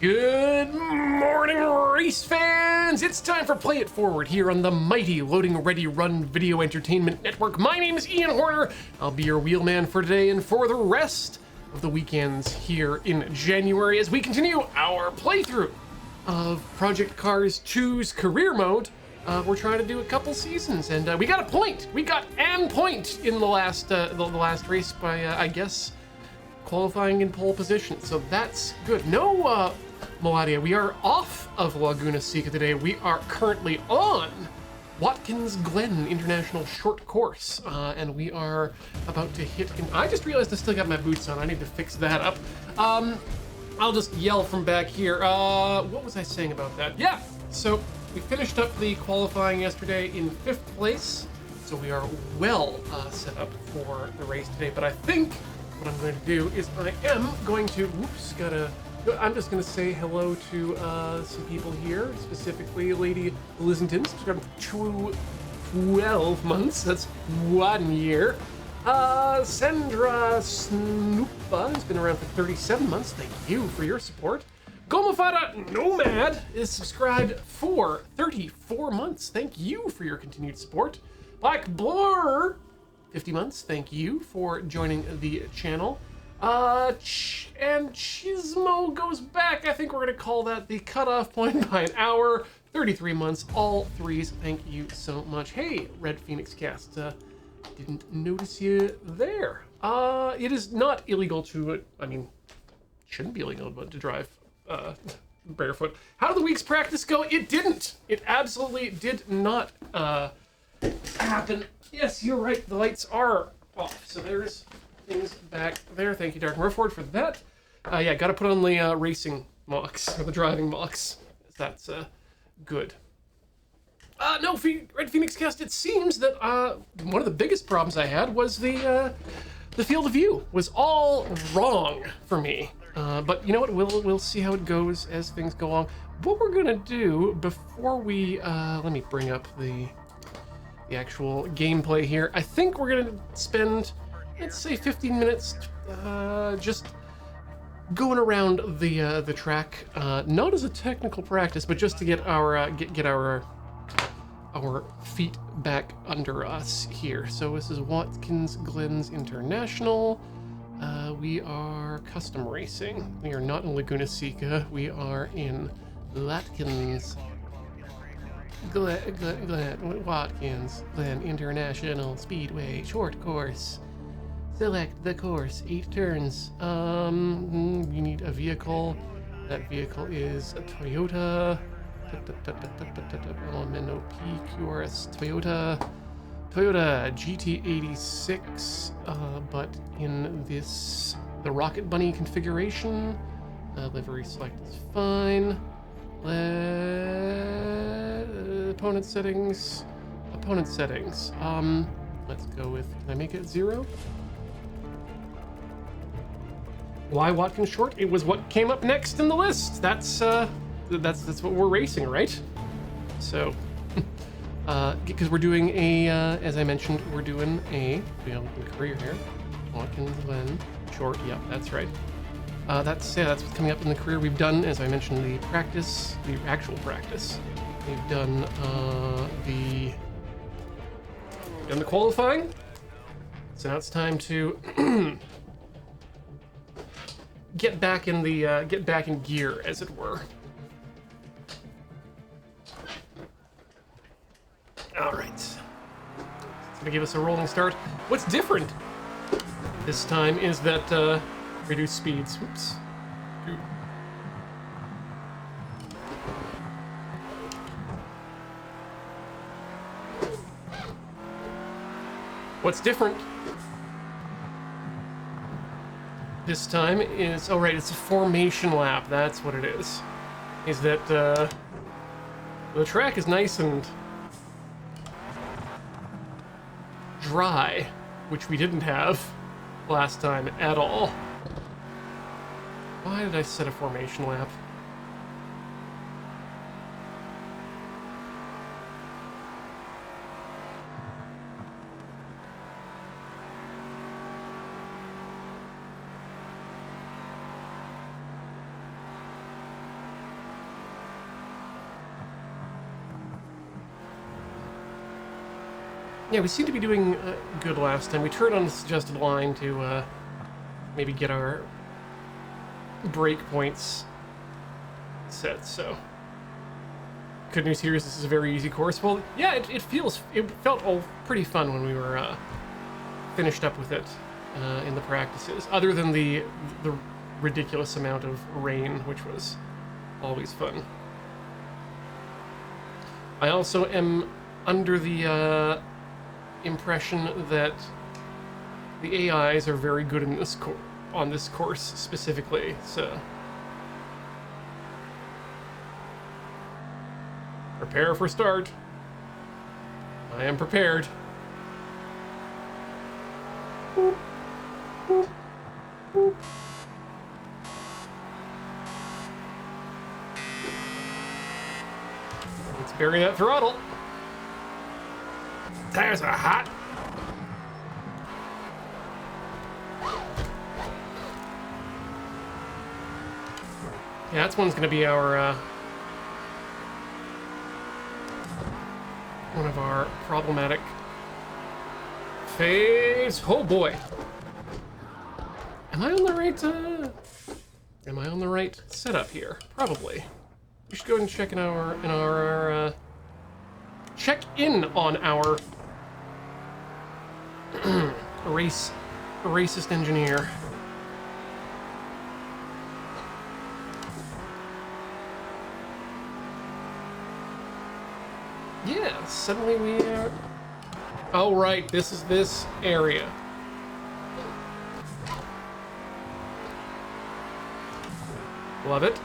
Good morning, race fans! It's time for Play It Forward here on the mighty Loading Ready Run Video Entertainment Network. My name is Ian Horner. I'll be your wheelman for today and for the rest of the weekends here in January as we continue our playthrough of Project Cars 2's career mode. We're trying to do a couple seasons, and we got a point. We got an point in the last race by I guess qualifying in pole position. So that's good. No, Meladia, we are off of Laguna Seca today. We are currently on Watkins Glen International Short Course, and we are about to hit. I just realized I still got my boots on. I need to fix that up. I'll just yell from back here. What was I saying about that? Yeah. So we finished up the qualifying yesterday in 5th place, so we are well set up for the race today. But I think what I'm going to do is I am going to, I'm just going to say hello to some people here, specifically Lady Lizington, subscribed to 12 months, that's 1 year. Sandra Snoopa has been around for 37 months, thank you for your support. Gomafada Nomad is subscribed for 34 months, thank you for your continued support. Black Blur, 50 months, thank you for joining the channel. And Chismo goes back. I think we're gonna call that the cutoff point by an hour. 33 months, all threes, thank you so much. Hey, Red Phoenix Cast, didn't notice you there. It is not illegal to, shouldn't be illegal to drive barefoot. How did the week's practice go? It didn't. It absolutely did not happen. Yes, you're right, the lights are off, so there's things back there. Thank you, Dark Murford, for that. Yeah, gotta put on the racing mocks, or the driving mocks. That's good. No, Red Phoenix Cast, it seems that one of the biggest problems I had was the field of view was all wrong for me. But you know what, we'll see how it goes as things go along. What we're gonna do before we, let me bring up the actual gameplay here. I think we're gonna spend, let's say, 15 minutes just going around the track, not as a technical practice, but just to get our get our feet back under us here. So this is Watkins Glen International. We are custom racing. We are not in Laguna Seca. We are in Watkins Watkins Glen International Speedway Short Course. Select the course, 8 turns. You need a vehicle. That vehicle is a Toyota. Elemento PQRS Toyota GT86, but in the Rocket Bunny configuration. Livery select is fine. Opponent settings. Let's go with, can I make it 0? Why Watkins Short? It was what came up next in the list. That's what we're racing, right? So, because we're doing as I mentioned, we're doing we have a career here. Watkins Glen Short, yep, that's right. That's what's coming up in the career. We've done, as I mentioned, the actual practice. We've done the qualifying. So now it's time to get back in gear, as it were. All right. It's gonna give us a rolling start. What's different this time is that reduced speeds. Oops. What's different this time is, oh right, it's a formation lap. That's what it is. Is that the track is nice and dry, which we didn't have last time at all. Why did I set a formation lap? Yeah, we seem to be doing good last time. We turned on the suggested line to maybe get our breakpoints set, so... Good news here is this is a very easy course. Well, yeah, it felt all pretty fun when we were finished up with it in the practices, other than the ridiculous amount of rain, which was always fun. I also am under the impression that the AIs are very good in this on this course specifically, so prepare for start. I am prepared. Boop, boop, boop. Let's bury that throttle. Tires are hot. Yeah, that's one's gonna be our one of our problematic phase. Oh boy. Am I on the right setup here? Probably. We should go and check check in on our racist engineer. Yeah, suddenly we are... Oh, right, this is this area. Love it.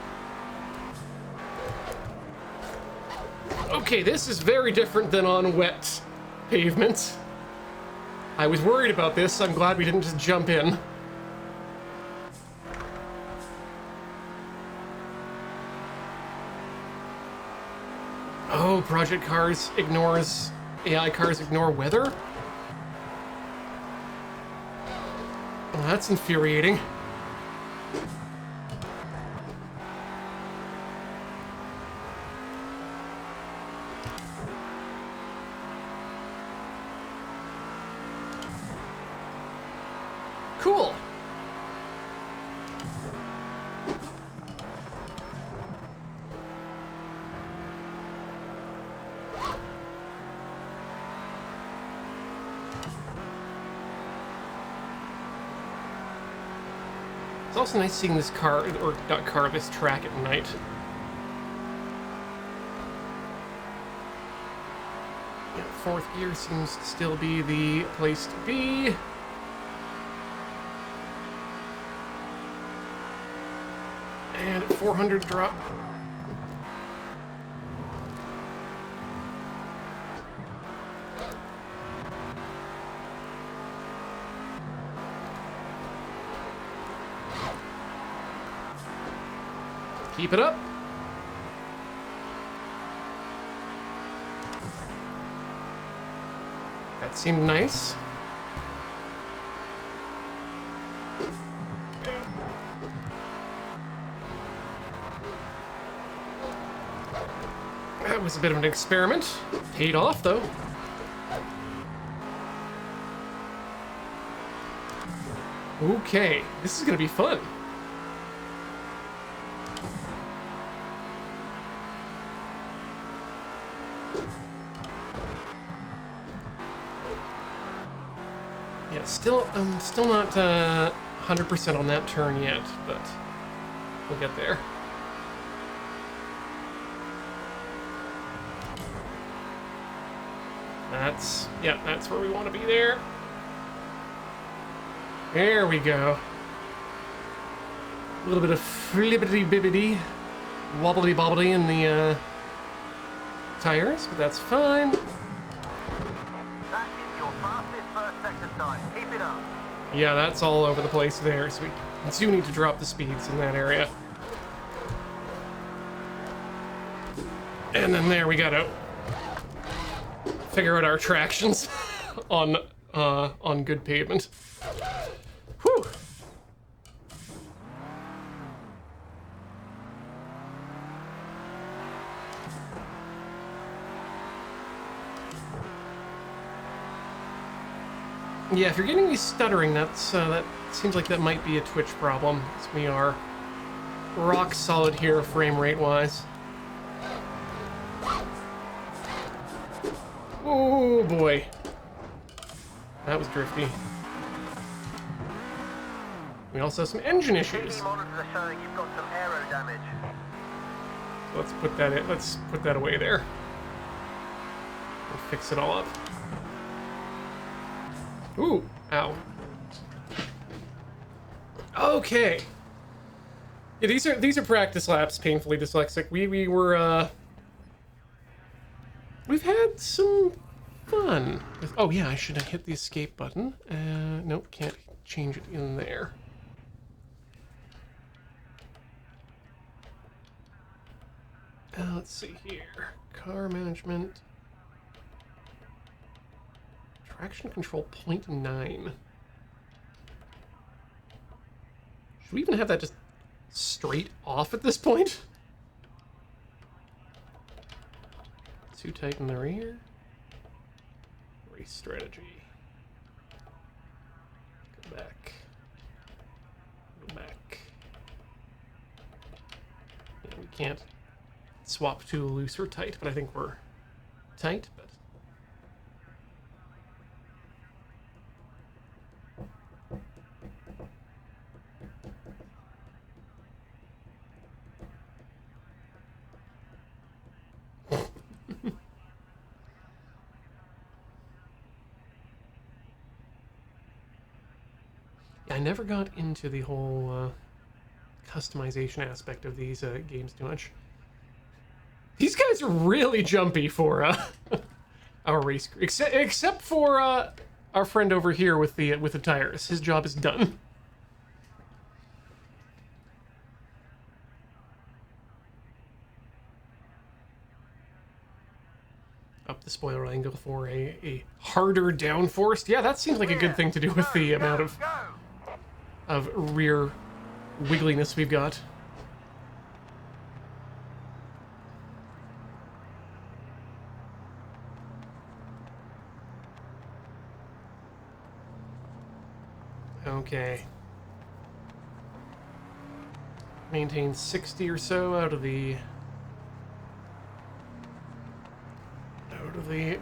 Okay, this is very different than on wet pavements. I was worried about this, I'm glad we didn't just jump in. Oh, Project Cars ignores... AI cars ignore weather? Well, that's infuriating. Cool. It's also nice seeing this car, or not car, this track at night. Yeah, fourth gear seems to still be the place to be. And 400 drop. Keep it up. That seemed nice. That was a bit of an experiment. Paid off, though. Okay, this is gonna be fun. Yeah, still not 100% on that turn yet, but we'll get there. That's where we want to be there. There we go. A little bit of flippity-bibbity, wobbly-bobbly in the tires, but that's fine. That is your fastest first sector time. Keep it up. Yeah, that's all over the place there, so we do need to drop the speeds in that area. And then there we gotta figure out our tractions on good pavement. Whew. Yeah, if you're getting me stuttering, that seems like that might be a Twitch problem. 'Cause we are rock solid here, frame rate wise. Oh boy, that was drifty. We also have some engine issues. Monitors are showing you've got some aero damage. Let's put that in. Let's put that away there. We'll fix it all up. Ooh, ow. Okay. Yeah, these are practice laps. Painfully dyslexic. We've had some fun. Oh yeah, I should have hit the escape button. Nope, can't change it in there. Let's see here. Car management. Traction control 0.9. Should we even have that just straight off at this point? Too tight in the rear. Race strategy. Go back. Go back. Yeah, we can't swap to loose or tight, but I think we're tight, but yeah, I never got into the whole customization aspect of these games too much. These guys are really jumpy for our race, except for our friend over here with the tires. His job is done. Up the spoiler angle for a harder downforce. Yeah, that seems like a good thing to do with the amount of rear wiggliness we've got. Okay. Maintain 60 or so out of the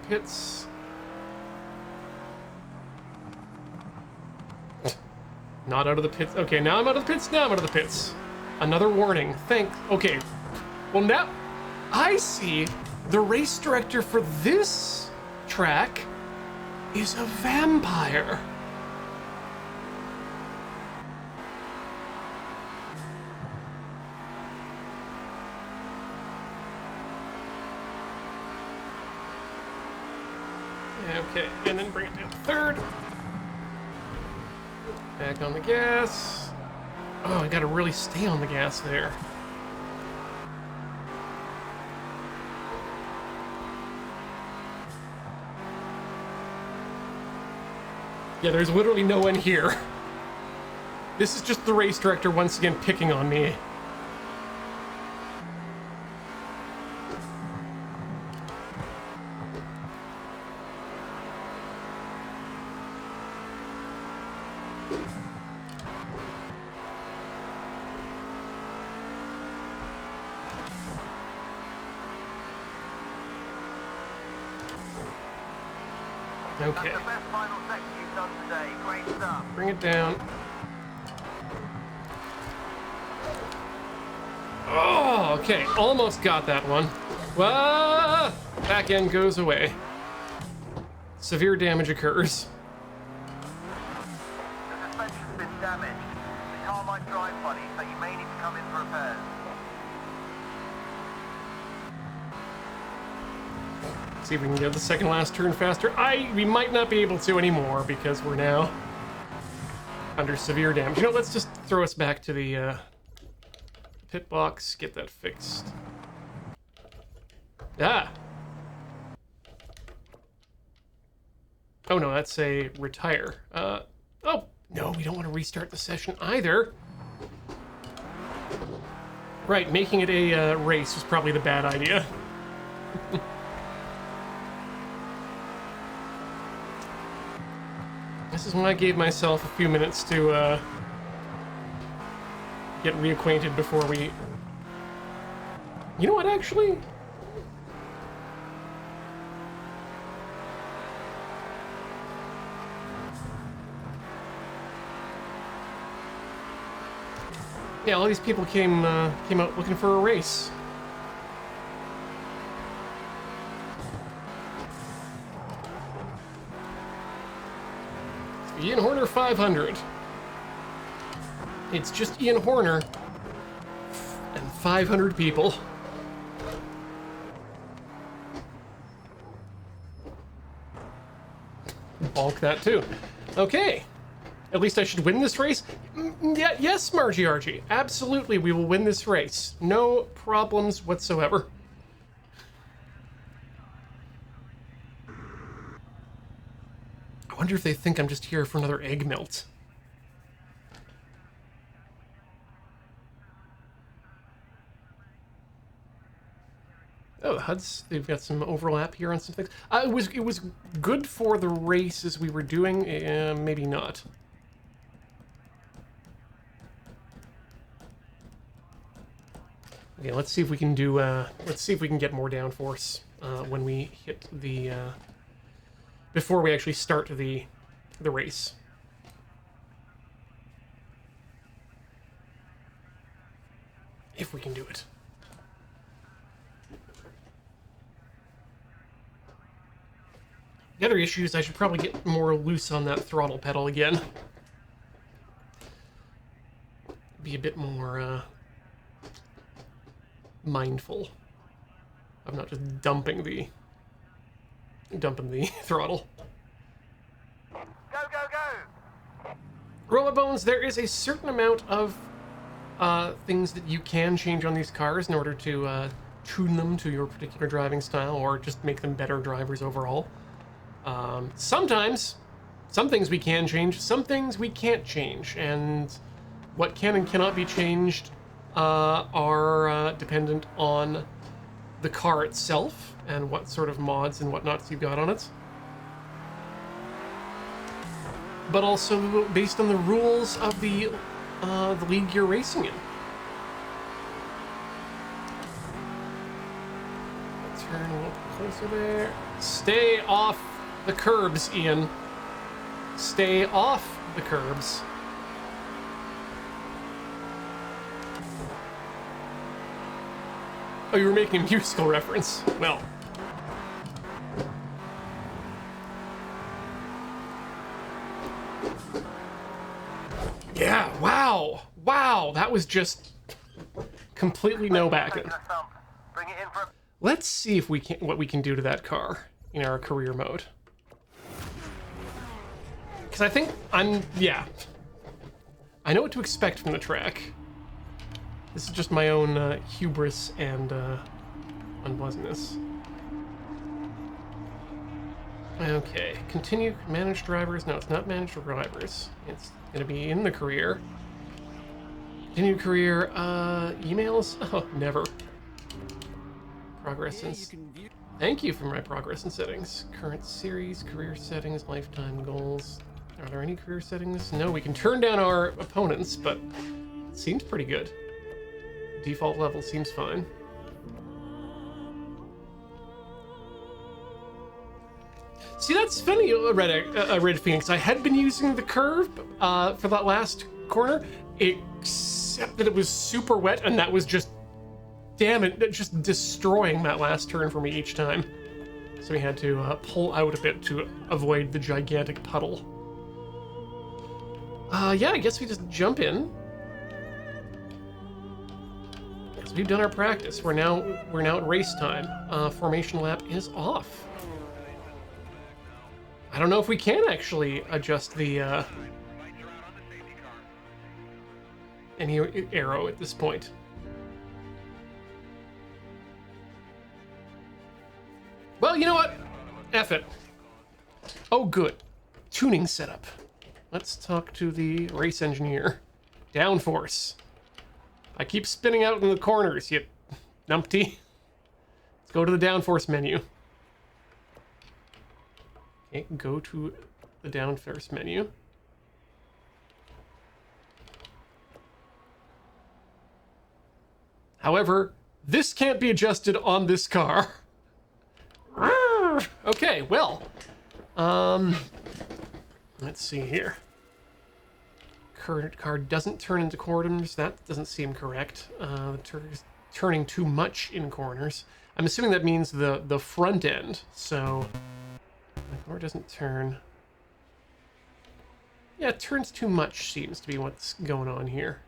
pits. Not out of the pits. Okay, now I'm out of the pits. Now I'm out of the pits. Another warning. Okay. Well, now I see the race director for this track is a vampire. Okay, and then bring it down to third. Back on the gas. Oh, I gotta really stay on the gas there. Yeah, there's literally no one here. This is just the race director once again picking on me. Okay. That's the best final section you've done today. Great stuff. Bring it down. Oh, okay. Almost got that one. Well, back end goes away. Severe damage occurs. The suspension's been damaged. The car might drive funny, so you may need to come in for repairs. See if we can get the second last turn faster. We might not be able to anymore because we're now under severe damage. You know, let's just throw us back to the pit box, get that fixed. Ah! Oh no, that's a retire. Oh, no, we don't want to restart the session either. Right, making it a race was probably the bad idea. This is when I gave myself a few minutes to get reacquainted before we... You know what, actually? Yeah, all these people came out looking for a race. Ian Horner 500. It's just Ian Horner and 500 people. Bulk that too. Okay. At least I should win this race? Yeah, yes, Margie Argie. Absolutely, we will win this race. No problems whatsoever. I wonder if they think I'm just here for another egg melt. Oh, the HUDs, they've got some overlap here on some things. It was good for the races we were doing, maybe not. Okay, let's see if we can do, let's see if we can get more downforce when we hit the, before we actually start the race. If we can do it. The other issue is I should probably get more loose on that throttle pedal again. Be a bit more, mindful of not just dumping the throttle. Go, go, go! Roller Bones, there is a certain amount of things that you can change on these cars in order to tune them to your particular driving style or just make them better drivers overall. Sometimes, some things we can change, some things we can't change, and what can and cannot be changed are dependent on the car itself and what sort of mods and whatnots you've got on it. But also based on the rules of the league you're racing in. Turn a little closer there. Stay off the curbs, Ian. Stay off the curbs. Oh, you were making a musical reference. Well. Yeah, wow. Wow, that was just completely no backing. Bring it in for... Let's see if we can what we can do to that car in our career mode. Because I think yeah. I know what to expect from the track. This is just my own hubris and unpleasantness. Okay, continue manage drivers. No, it's not manage drivers. It's gonna be in the career. Continue career, emails? Oh, never. Progress and... Thank you for my progress and settings. Current series, career settings, lifetime goals. Are there any career settings? No, we can turn down our opponents, but it seems pretty good. Default level seems fine. See, that's funny, Red Phoenix. I had been using the curve for that last corner, except that it was super wet, and that was just, damn it, just destroying that last turn for me each time. So we had to pull out a bit to avoid the gigantic puddle. Yeah, I guess we just jump in. So we've done our practice. We're now at race time. Formation lap is off. I don't know if we can actually adjust the any arrow at this point. Well, you know what? F it. Oh, good. Tuning setup. Let's talk to the race engineer. Downforce. I keep spinning out in the corners, you numpty. Let's go to the downforce menu. Okay, go to the down first menu. However, this can't be adjusted on this car. Okay, well, let's see here. Current car doesn't turn into corners. That doesn't seem correct. Turning too much in corners. I'm assuming that means the front end. So the car doesn't turn. Yeah, it turns too much seems to be what's going on here.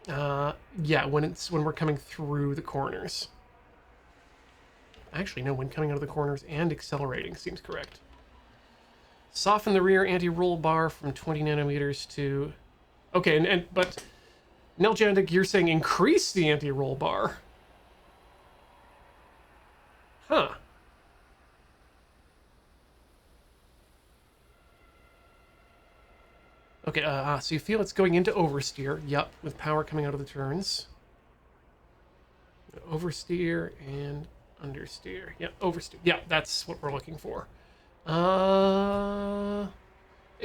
Yeah, when we're coming through the corners. Actually, no, when coming out of the corners and accelerating seems correct. Soften the rear anti-roll bar from 20 nanometers to... Okay, but Neljandik, you're saying increase the anti-roll bar. Huh. Okay, so you feel it's going into oversteer. Yup, with power coming out of the turns. Oversteer and understeer. Yeah, oversteer. Yeah, that's what we're looking for. You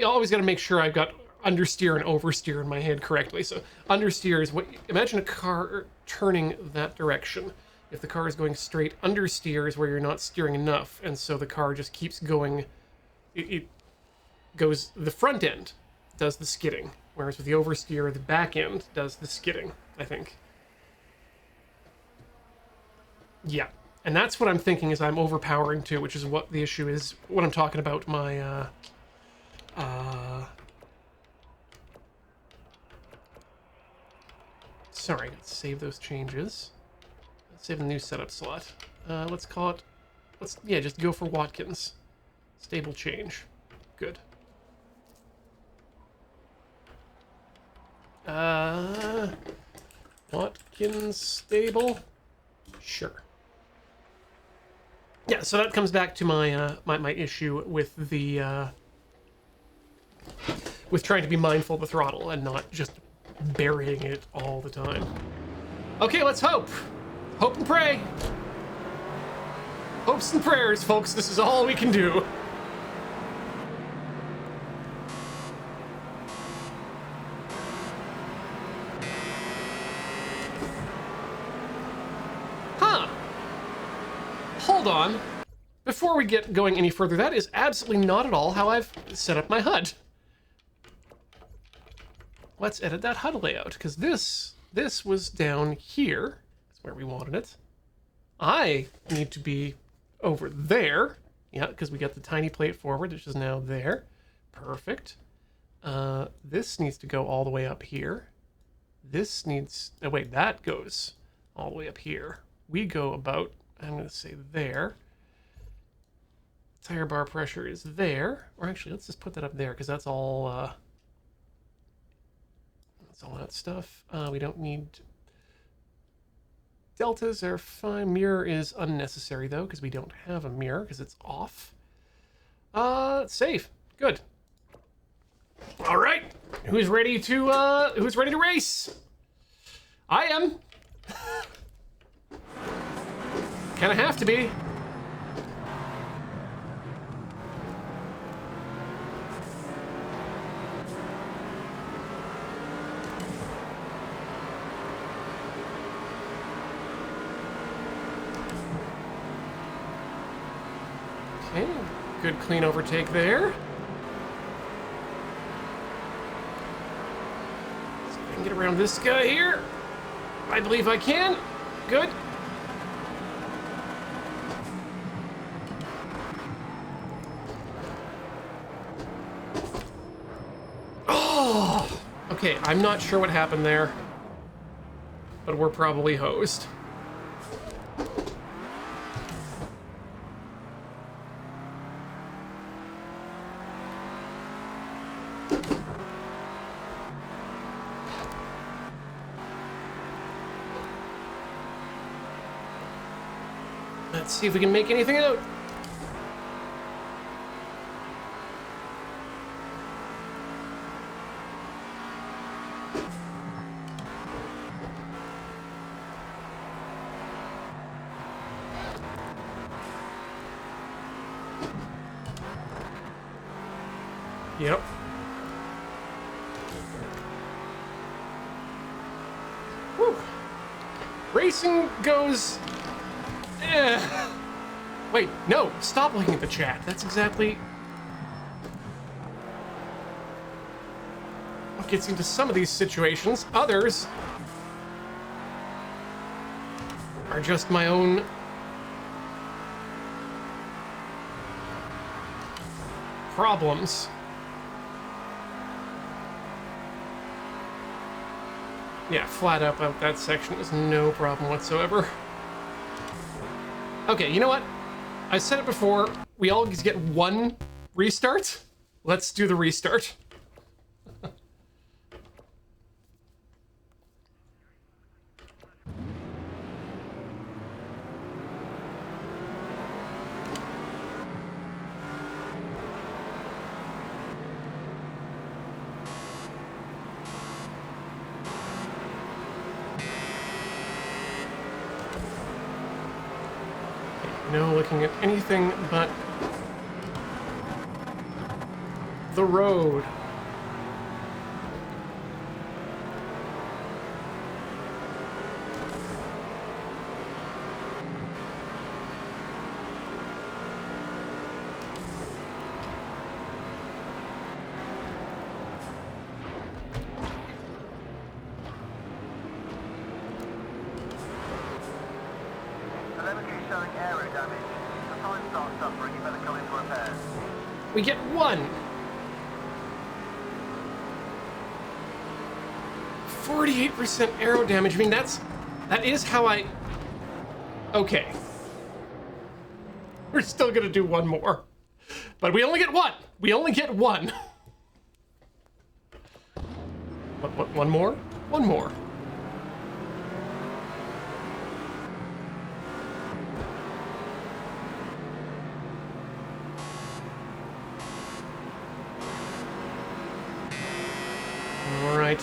always got to make sure I've got understeer and oversteer in my head correctly. So understeer is what... Imagine a car turning that direction. If the car is going straight, understeer is where you're not steering enough, and so the car just keeps going. It goes... The front end does the skidding, whereas with the oversteer, the back end does the skidding, I think. Yeah, and that's what I'm thinking is I'm overpowering too, which is what the issue is when I'm talking about my, sorry, let's save those changes. Let's save the new setup slot. Let's call it, yeah, just go for Watkins. Stable change. Good. Watkins stable? Sure. Yeah, so that comes back to my my issue with the with trying to be mindful of the throttle and not just burying it all the time. Okay, let's hope. Hope and pray. Hopes and prayers, folks. This is all we can do. Hold on. Before we get going any further, that is absolutely not at all how I've set up my HUD. Let's edit that HUD layout, because this was down here. That's where we wanted it. I need to be over there. Yeah, because we got the tiny plate forward, which is now there. Perfect. This needs to go all the way up here. This needs... Oh, wait, that goes all the way up here. We go about... I'm going to say there. Tire bar pressure is there. Or actually, let's just put that up there, because that's all that stuff. We don't need... Deltas are fine. Mirror is unnecessary, though, because we don't have a mirror, because it's off. Save. Good. All right. Who's ready to race? I am. Kind of have to be. Okay, good clean overtake there. See if I can get around this guy here. I believe I can. Good. Okay, I'm not sure what happened there, but we're probably hosed. Let's see if we can make anything out. Yep. Whew. Racing goes... Wait, no, stop looking at the chat. That's exactly what gets into some of these situations. Others are just my own problems. Yeah, flat up out that section is no problem whatsoever. Okay, you know what? I said it before, we all get one restart. Let's do the restart. No looking at anything but the road. Showing aero damage. The time starts suffering, you better come in for repairs. We get one. 48% aero damage. I mean, that is how I... Okay. We're still gonna do one more. But we only get one. We only get one. What, one more? One more. All right.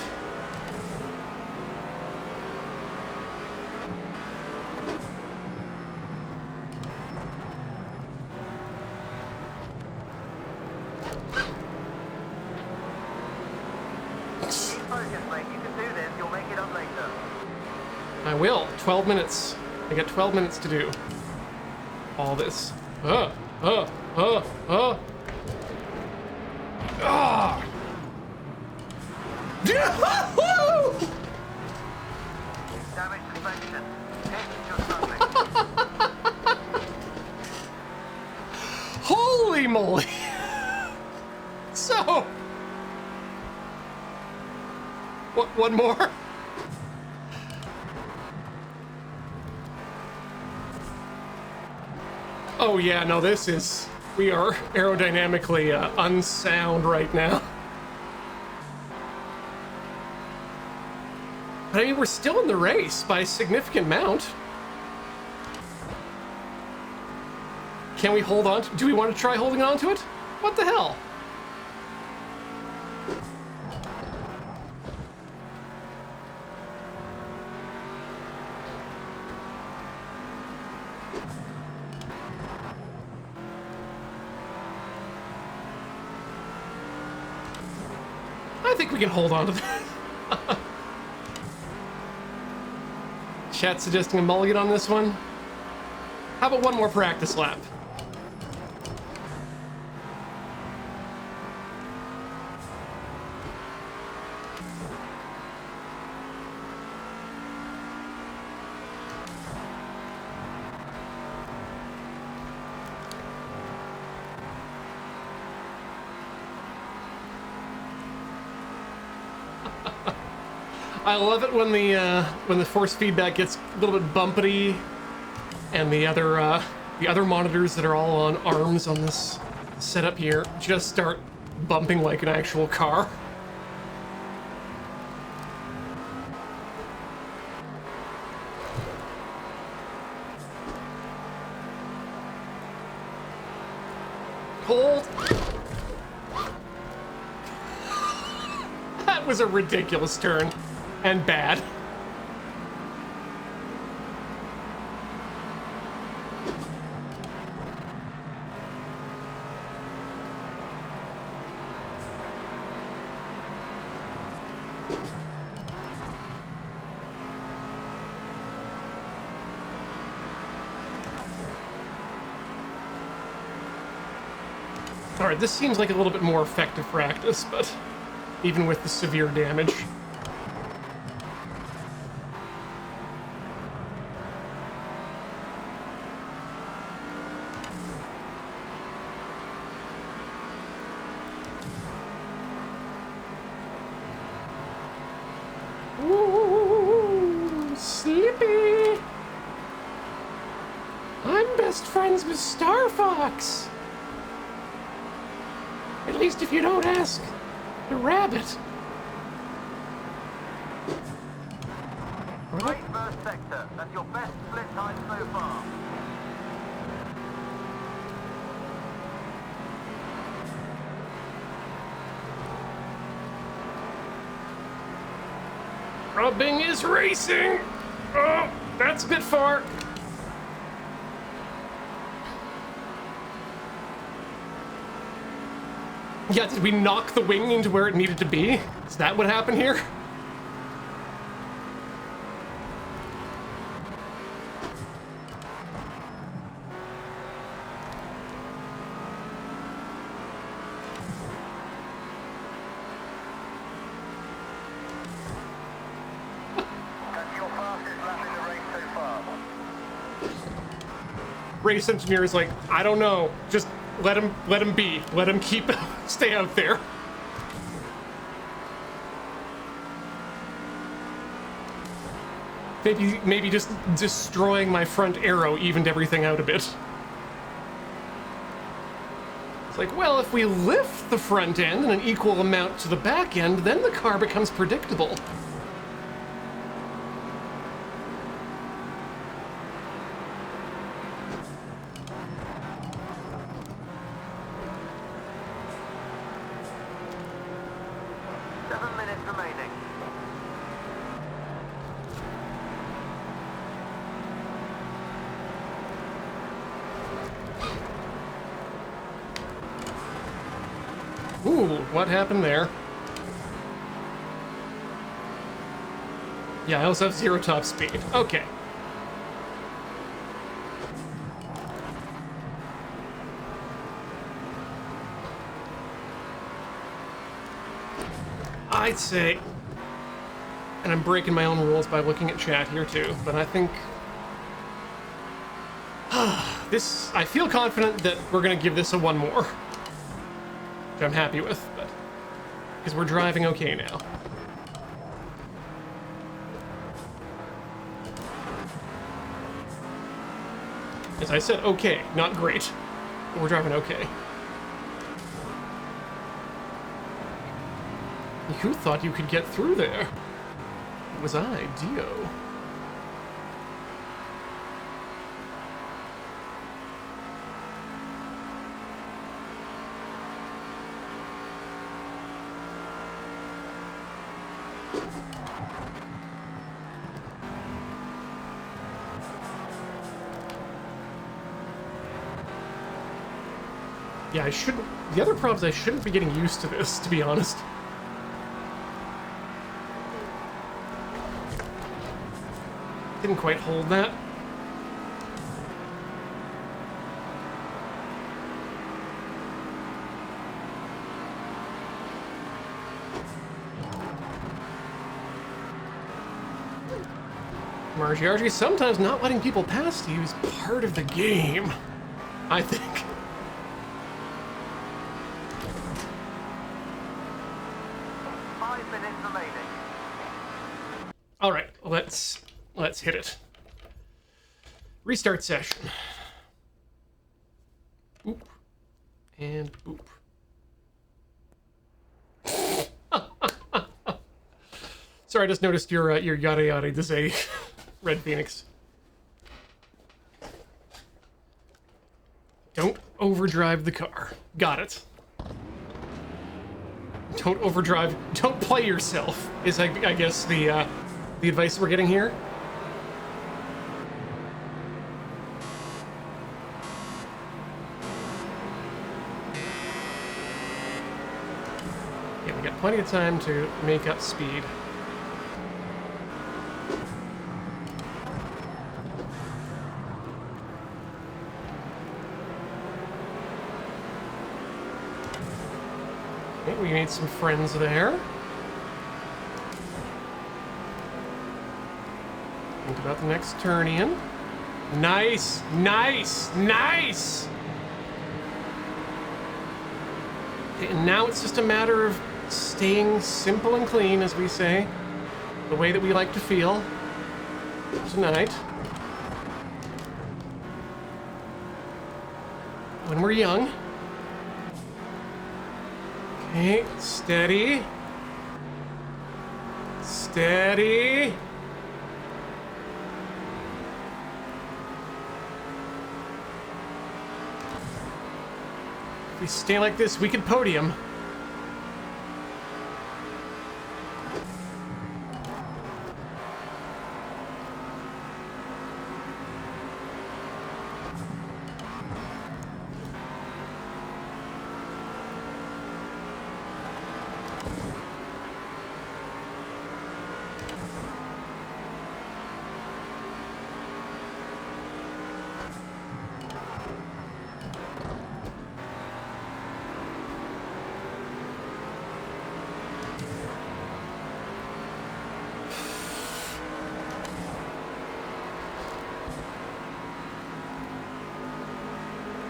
I will. 12 minutes. I got 12 minutes to do all this. Ah! Damage suspension. Just nothing. Holy moly! So, what? One more? Oh yeah, no, this is... We are aerodynamically unsound right now. But I mean, we're still in the race by a significant amount. Can we hold on? Do we want to try holding on to it? What the hell? I think we can hold on to that. Chat suggesting a mulligan on this one. How about one more practice lap? I love it when the force feedback gets a little bit bumpity, and the other monitors that are all on arms on this setup here just start bumping like an actual car. Hold. That was a ridiculous turn. And bad. Alright, this seems like a little bit more effective practice, but even with the severe damage. Ooh, Slippy! I'm best friends with Star Fox! At least if you don't ask the rabbit. Great first sector. That's your best split time so far. Rubbing is racing! Oh, that's a bit far. Yeah, did we knock the wing into where it needed to be? Is that what happened here? That's your fastest lap in the race so far. Race engineer is like, I don't know, just let him be. Let him stay out there. Maybe just destroying my front arrow evened everything out a bit. It's like, well, if we lift the front end in an equal amount to the back end, then the car becomes predictable. Remaining. Ooh, what happened there? Yeah, I also have 0 top speed. Okay. I'd say, and I'm breaking my own rules by looking at chat here too, but I think I feel confident that we're gonna give this a 1 more, which I'm happy with, but because we're driving okay now. As I said, okay, not great, but we're driving okay. Who thought you could get through there? It was I, Dio. Yeah, I shouldn't... The other problem is I shouldn't be getting used to this, to be honest. Didn't quite hold that. Margie, sometimes not letting people past you is part of the game, I think. All right, let's hit it. Restart session. Boop. And boop. Sorry, I just noticed your yada yada to say Red Phoenix. Don't overdrive the car. Got it. Don't overdrive. Don't play yourself, is I guess the advice we're getting here. Yeah, we got plenty of time to make up speed. we made some friends there. Think about the next turn, Ian. Nice, nice, nice! Okay, and now it's just a matter of staying simple and clean, as we say. The way that we like to feel tonight. When we're young. Okay, steady. Steady. If we stay like this, we could podium.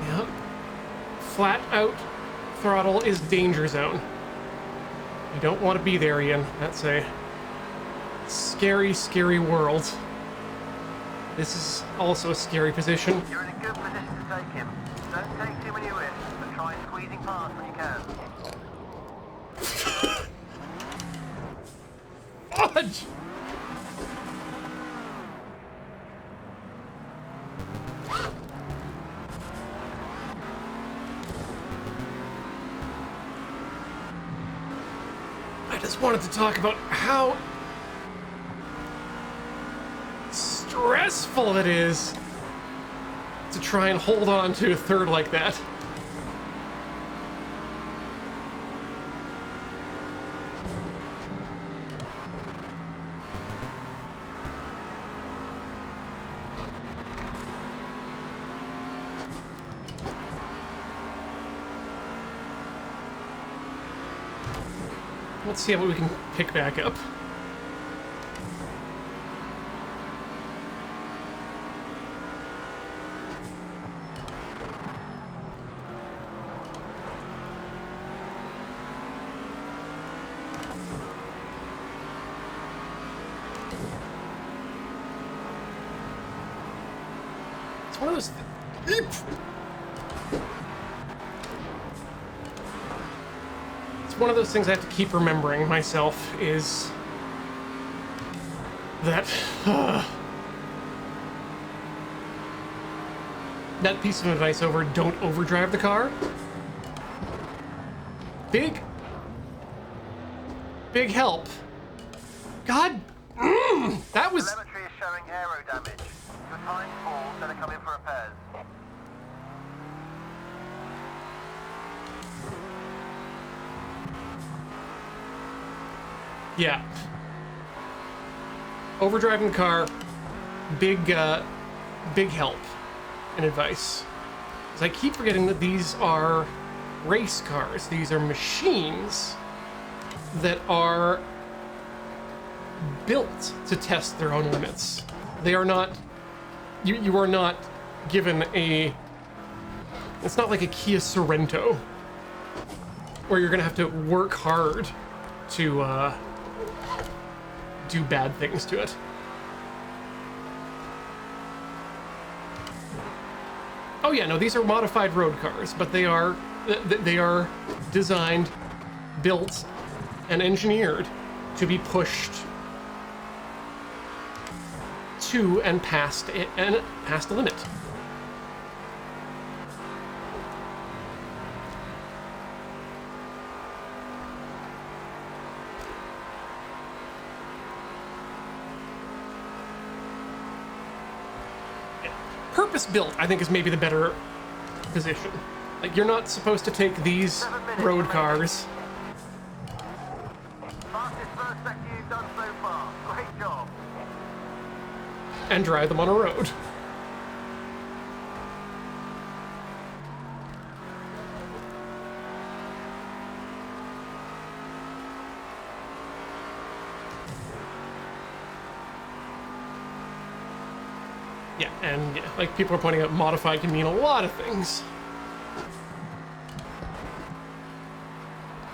Yep. Flat out throttle is danger zone. You don't want to be there, Ian. That's a scary, scary world. This is also a scary position. You're in a good position to take him. Don't take too many risks, but try squeezing past when you can. Fudge! I just wanted to talk about how stressful it is to try and hold on to a third like that. Let's see what we can pick back up. It's one of those... One of those things I have to keep remembering myself is that that piece of advice over don't overdrive the car. Big help. God, that was... Telemetry is showing aero damage. Your time's full, so they're coming for repairs. Yeah. Overdriving the car, big help and advice. Because I keep forgetting that these are race cars. These are machines that are built to test their own limits. They are not... You are not given a... It's not like a Kia Sorento, where you're gonna have to work hard to, do bad things to it. Oh yeah, no, these are modified road cars, but they are designed, built, and engineered to be pushed to and past the limit. Purpose-built, I think, is maybe the better position. Like, you're not supposed to take these road cars. Fastest first sector you've done so far. Great job. And drive them on a road. Yeah, and yeah, like people are pointing out, modified can mean a lot of things.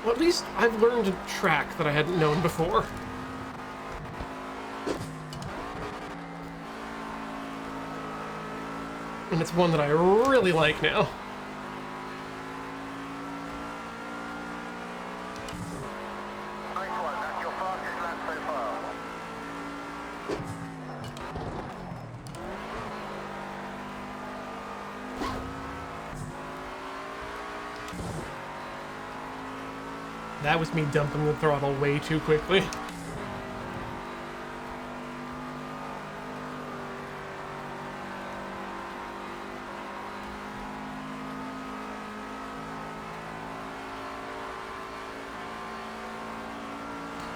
Well, at least I've learned a track that I hadn't known before. And it's one that I really like now. Nice one, that's your fastest lap so far. That was me dumping the throttle way too quickly.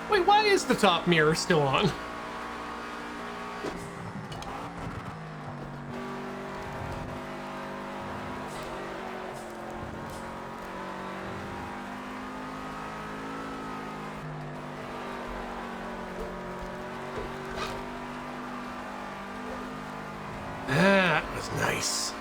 Wait, why is the top mirror still on? That was nice.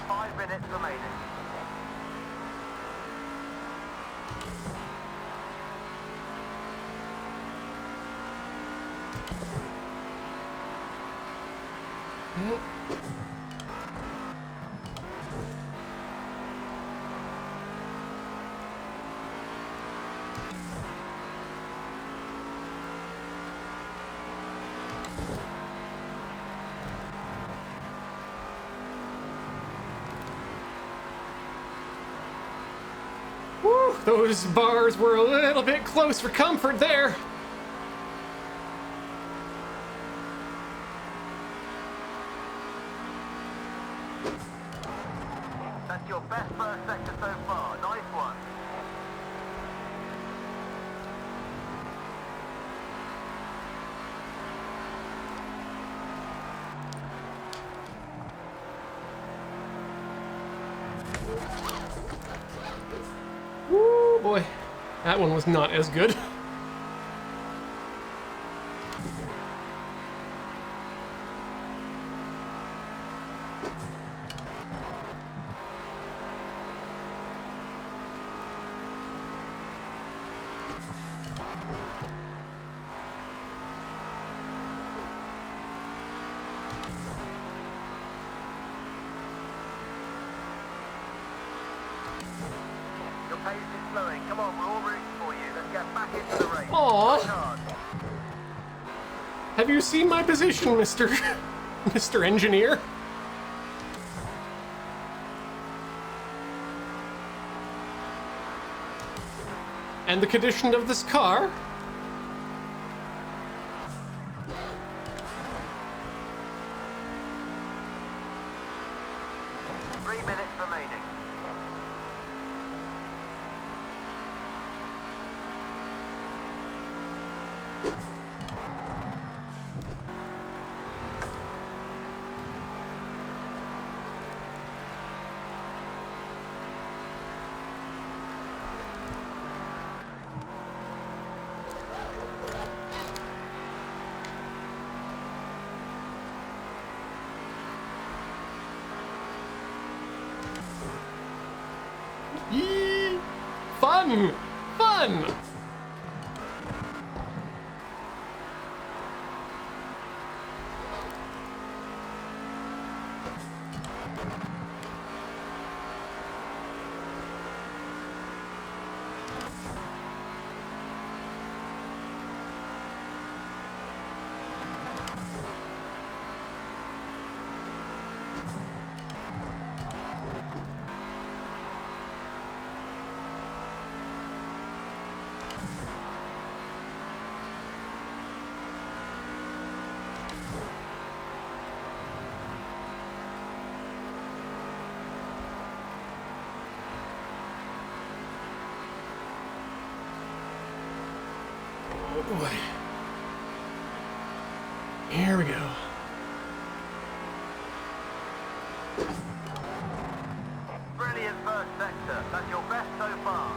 Five minutes remaining. Woo, those bars were a little bit close for comfort there. That's your best first sector so far. Nice one. Woo, boy. That one was not as good. Your pace is slowing. Come on, we're all rooting for you. Let's get back into the race. Aw. Push hard. Have you seen my position, Mr. Mr. Engineer? And the condition of this car? Three minutes remaining. Yee! Fun! Fun! Oh boy. Here we go. Brilliant first sector. That's your best so far.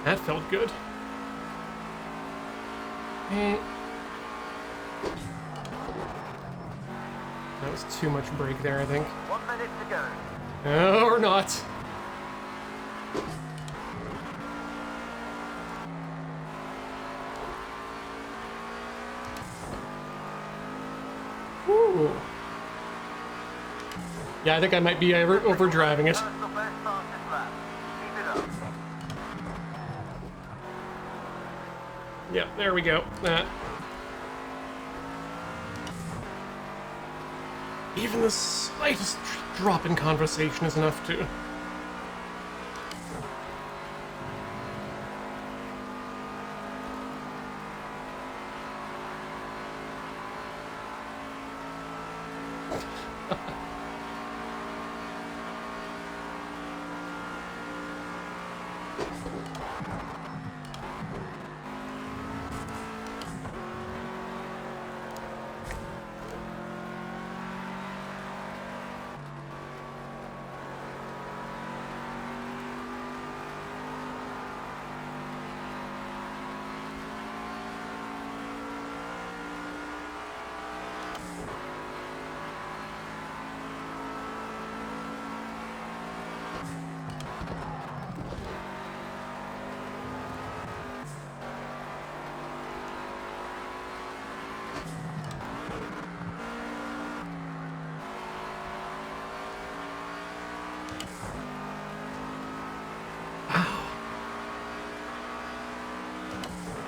That felt good. Eh. That was too much brake there, I think. 1 minute to go. No, or not. Woo. Yeah, I think I might be overdriving it. Personal best fastest lap. Keep it up. Yep, there we go. Even the slightest drop in conversation is enough to...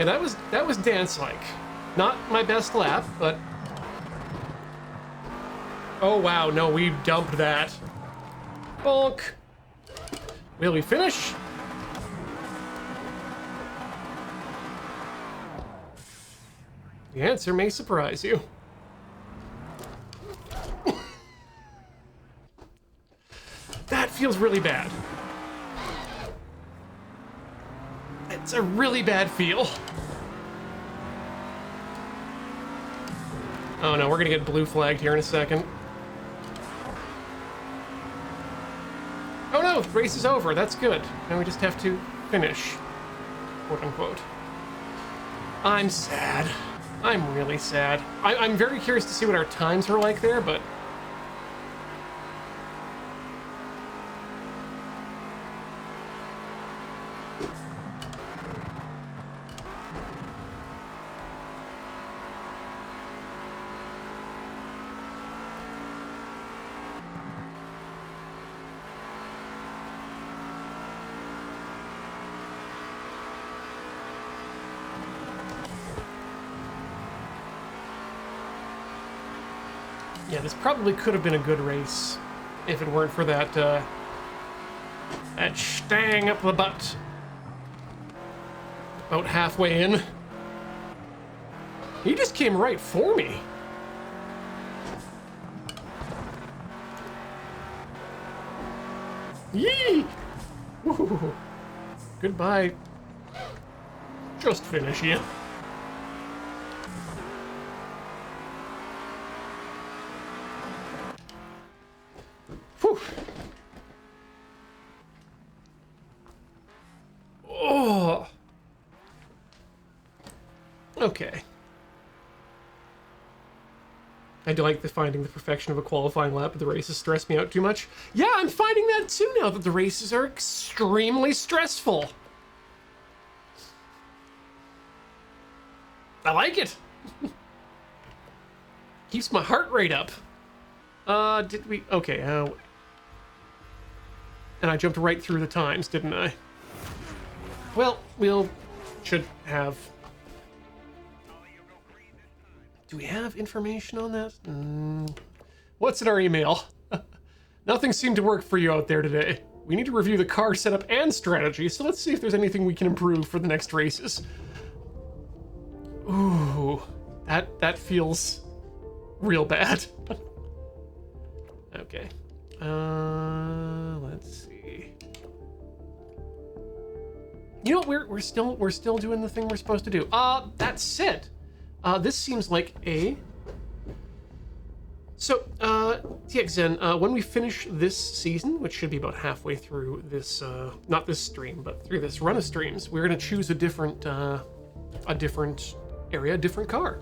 And that was dance-like. Not my best lap, but... Oh wow, no, we dumped that. Bonk. Will we finish? The answer may surprise you. That feels really bad. It's a really bad feel. Oh no, we're gonna get blue flagged here in a second. Oh no, the race is over. That's good. Now we just have to finish, quote unquote. I'm sad. I'm really sad. I'm very curious to see what our times are like there, but... Yeah, this probably could have been a good race if it weren't for that, that stang up the butt. About halfway in. He just came right for me. Yee! Woo. Goodbye. Just finish you. Whew. Oh. Okay. I do like finding the perfection of a qualifying lap, but the races stress me out too much. Yeah, I'm finding that too now that the races are extremely stressful. I like it. Keeps my heart rate up. Did we? Okay, and I jumped right through the times, didn't I? Well, should have. Do we have information on that? What's in our email? Nothing seemed to work for you out there today. We need to review the car setup and strategy, so let's see if there's anything we can improve for the next races. Ooh, That feels real bad. Okay. Let's see. You know, we're still doing the thing we're supposed to do. That said, this seems like a. So, TXN, when we finish this season, which should be about halfway through this, not this stream, but through this run of streams, we're gonna choose a different area, a different car.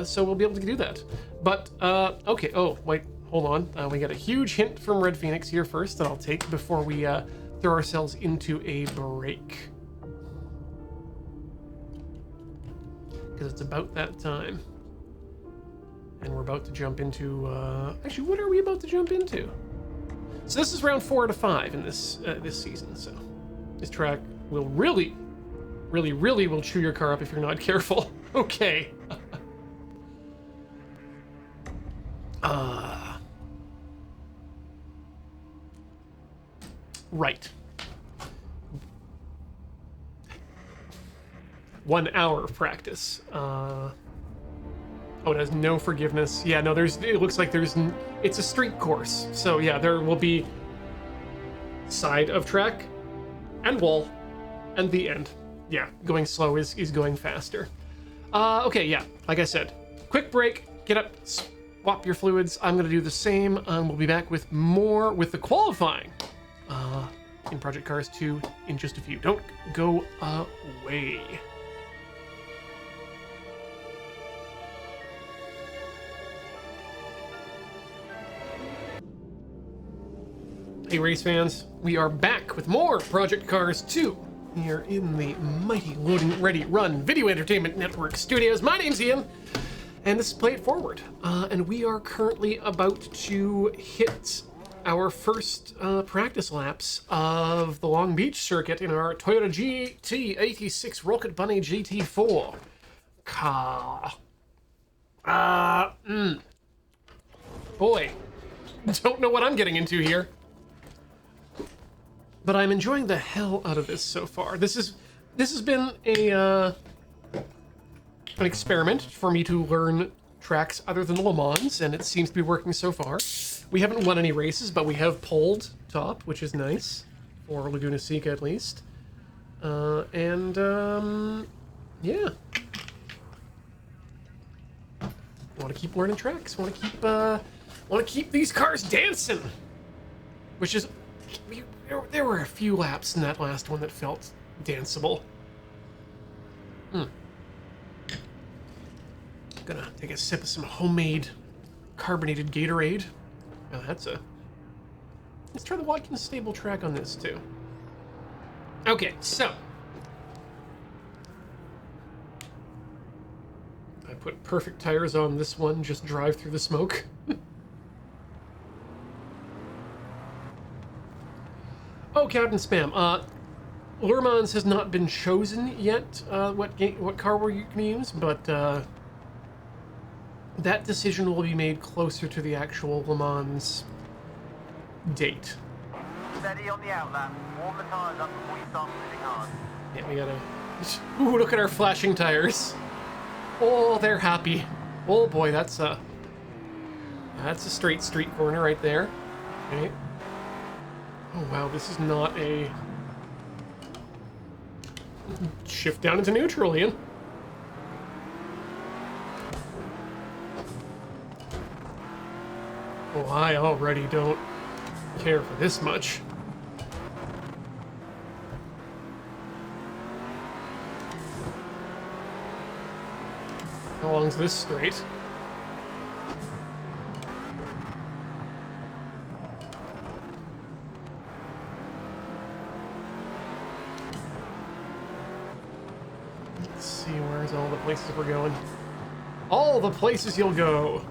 So we'll be able to do that. But, okay, oh, wait, hold on. We got a huge hint from Red Phoenix here first that I'll take before we, throw ourselves into a break. Because it's about that time. And we're about to jump into, actually, what are we about to jump into? So this is round 4 out of 5 in this season, so this track will really will chew your car up if you're not careful. Okay. Right. 1 hour of practice. Oh, it has no forgiveness. Yeah, no, it looks like it's a street course. So yeah, there will be side of track and wall and the end. Yeah, going slow is going faster. Okay, yeah, like I said, quick break, get up, swap your fluids. I'm gonna do the same. We'll be back with more with the qualifying in Project Cars 2 in just a few. Don't go away. Hey race fans, we are back with more Project Cars 2 here in the mighty Loading Ready Run Video Entertainment Network studios. My name's Ian, and this is Play It Forward. And we are currently about to hit our first practice laps of the Long Beach circuit in our Toyota GT86 Rocket Bunny GT4 car. Boy, don't know what I'm getting into here. But I'm enjoying the hell out of this so far. This has been an experiment for me to learn tracks other than Le Mans, and it seems to be working so far. We haven't won any races, but we have pulled top, which is nice, for Laguna Seca at least. Yeah. Want to keep learning tracks. Want to keep these cars dancing, which is. There were a few laps in that last one that felt danceable. Gonna take a sip of some homemade carbonated Gatorade. Oh, let's try the Watkins stable track on this too. Okay, so. I put perfect tires on this one, just drive through the smoke. Oh, Captain Spam. Le Mans has not been chosen yet, what car we're going to use, but that decision will be made closer to the actual Le Mans date. Steady on the outlap. Warm the tires up before you start moving hard. Yeah, we gotta... Ooh, look at our flashing tires. Oh, they're happy. Oh boy, that's a straight street corner right there. Okay. Oh wow, this is not a shift down into neutral, Ian. Oh, I already don't care for this much. How long's this straight? Where's all the places we're going? All the places you'll go!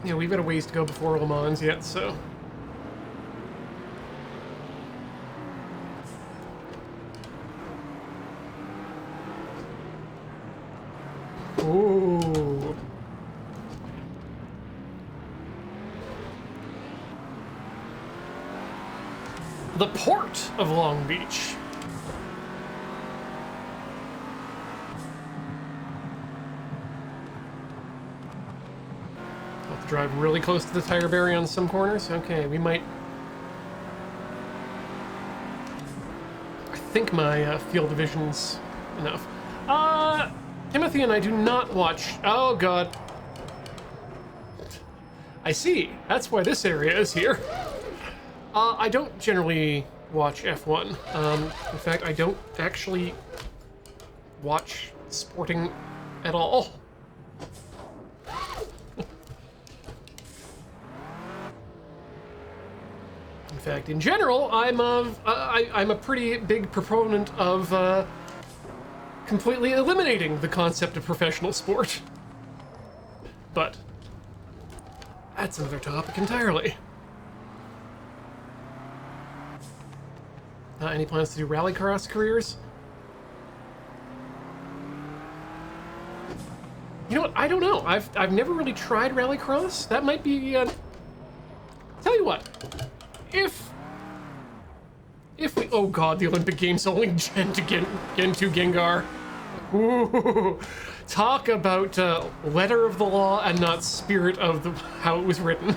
Yeah, we've got a ways to go before Le Mans yet, so... Ooh. The port of Long Beach. I'll have to drive really close to the tire barrier on some corners. Okay, we might... I think my field of vision's enough. Timothy and I do not watch... Oh, God. I see. That's why this area is here. I don't generally watch F1. In fact, I don't actually watch sporting at all. In fact, in general, I'm a pretty big proponent of completely eliminating the concept of professional sport. But that's another topic entirely. Any plans to do rallycross careers? You know what? I don't know. I've never really tried rallycross. That might be. Tell you what, if we, oh God, the Olympic Games only Gen 2 Gengar. Ooh, talk about letter of the law and not spirit of how it was written.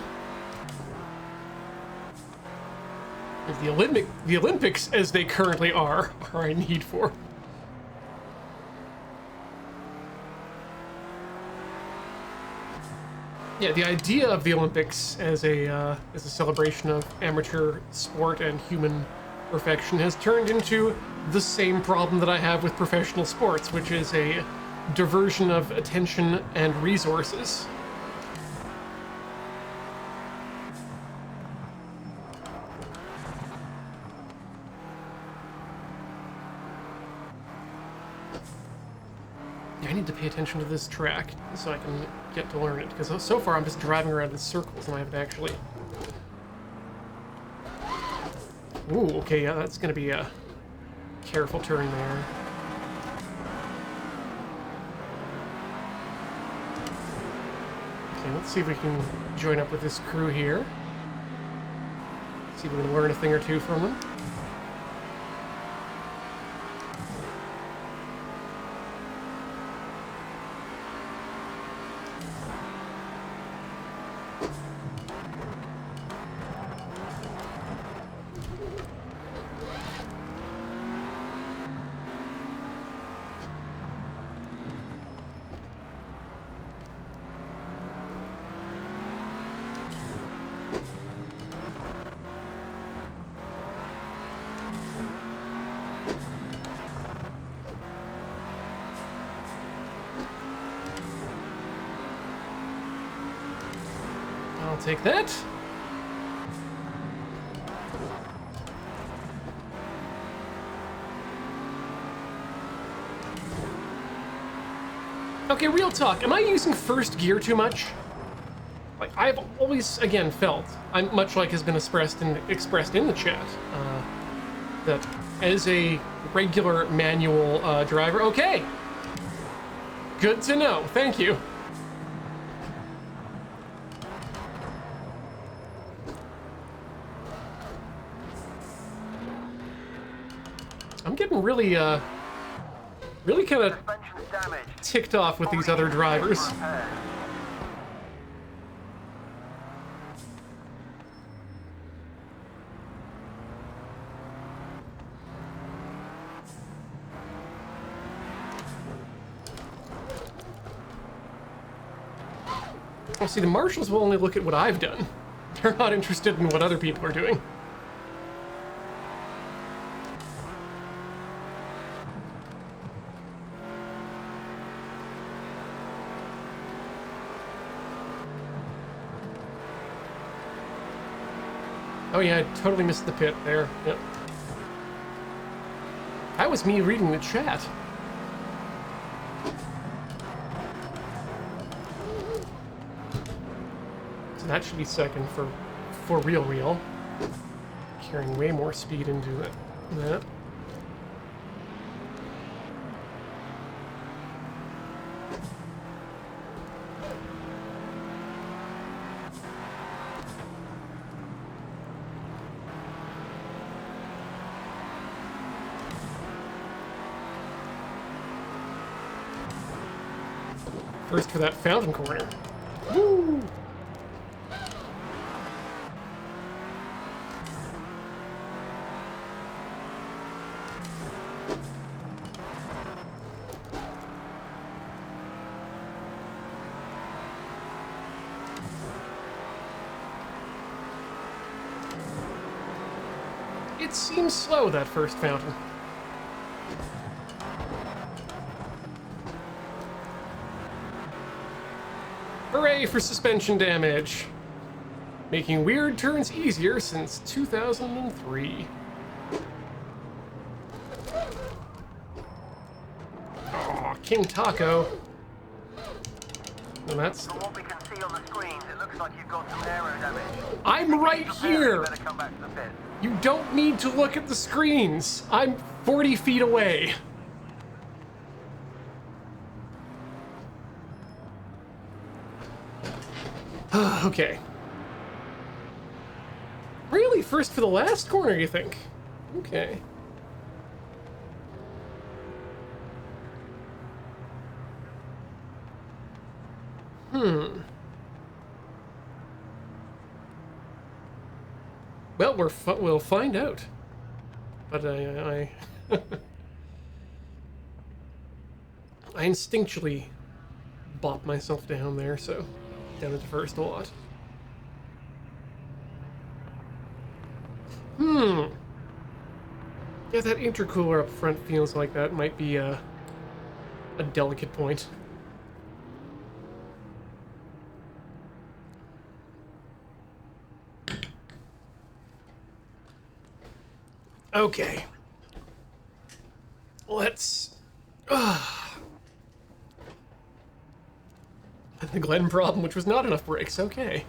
The Olympics, as they currently are a need for. Yeah, the idea of the Olympics as a celebration of amateur sport and human perfection has turned into the same problem that I have with professional sports, which is a diversion of attention and resources. I need to pay attention to this track so I can get to learn it, because so far I'm just driving around in circles and I haven't actually... Ooh, okay, yeah, that's gonna be a careful turn there. Okay, let's see if we can join up with this crew here. See if we can learn a thing or two from them. I'll take that. Okay, real talk. Am I using first gear too much? Like, I've always, again, felt, I'm much like has been expressed in the chat, that as a regular manual driver, okay. Good to know. Thank you. I'm getting really, really kind of ticked off with these other drivers. Oh, see, the marshals will only look at what I've done. They're not interested in what other people are doing. Oh yeah, I totally missed the pit there. Yep. That was me reading the chat. So that should be second for real. Carrying way more speed into it than that. First for that fountain corner. Woo! It seems slow, that first fountain. Hooray for suspension damage! Making weird turns easier since 2003. Aw, King Taco. Well, that's... From what we can see on the screens, it looks like you've got some aero damage. I'm right here! You better come back to the pit. You don't need to look at the screens. I'm 40 feet away. Okay. Really? First for the last corner, you think? Okay. Well, we'll find out. But I instinctually bopped myself down there, so down at the first a lot. Yeah, that intercooler up front feels like that might be a delicate point. Okay. Let's... The Glen problem, which was not enough brakes. Okay.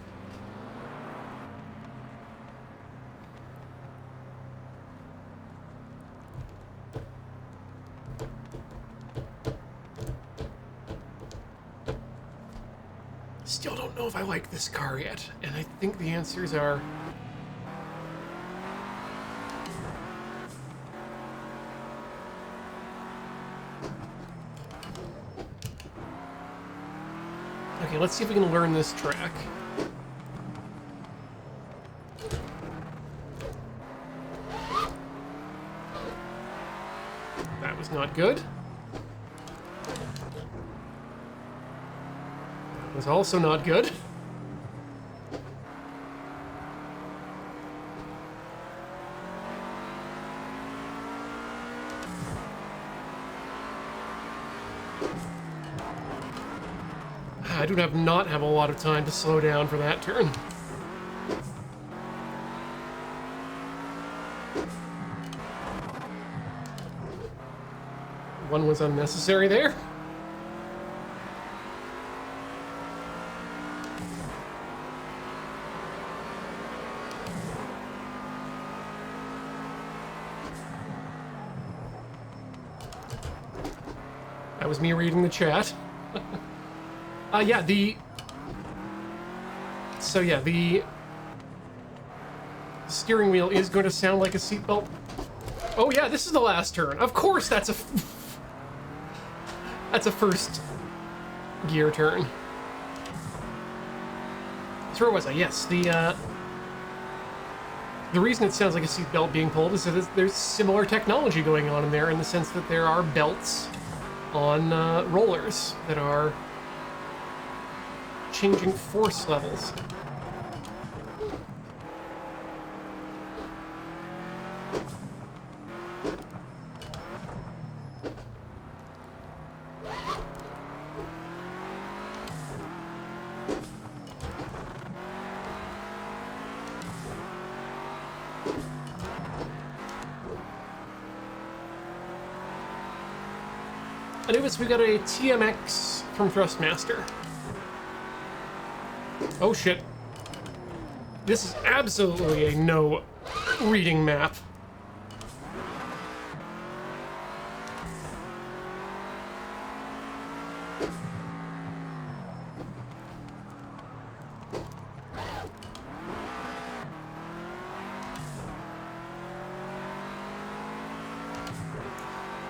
Still don't know if I like this car yet, and I think the answers are... Okay, let's see if we can learn this track. That was not good. That was also not good. I do not have a lot of time to slow down for that turn. One was unnecessary there. That was me reading the chat. Yeah, the steering wheel is going to sound like a seatbelt. Oh yeah, this is the last turn. Of course, that's a first gear turn. So where was I? Yes, the reason it sounds like a seatbelt being pulled is that there's similar technology going on in there, in the sense that there are belts on rollers that are changing force levels. Anyways, we got a TMX from Thrustmaster. Oh shit. This is absolutely a no reading map.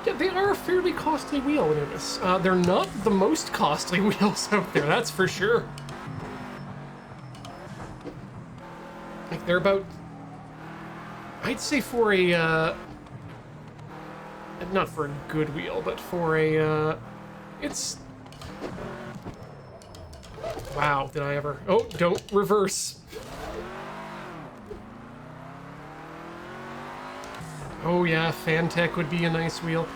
Yeah, they are a fairly costly wheel, Anubis. They're not the most costly wheels out there, that's for sure. Like, they're about... I'd say for a, not for a good wheel, but for a, it's... Wow, did I ever... Oh, don't reverse. Oh yeah, Fantech would be a nice wheel.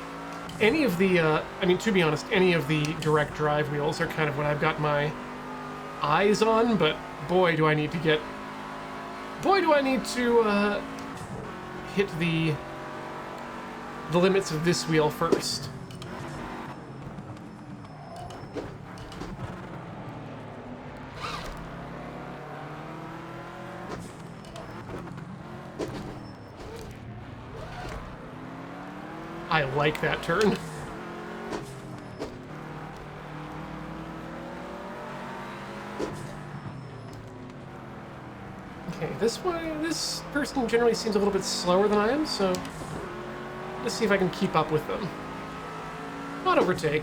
Any of the, I mean, to be honest, any of the direct drive wheels are kind of what I've got my eyes on, but boy, do I need to get... Boy, do I need to, hit the limits of this wheel first. I like that turn. Okay, this person generally seems a little bit slower than I am, so let's see if I can keep up with them. Not overtake.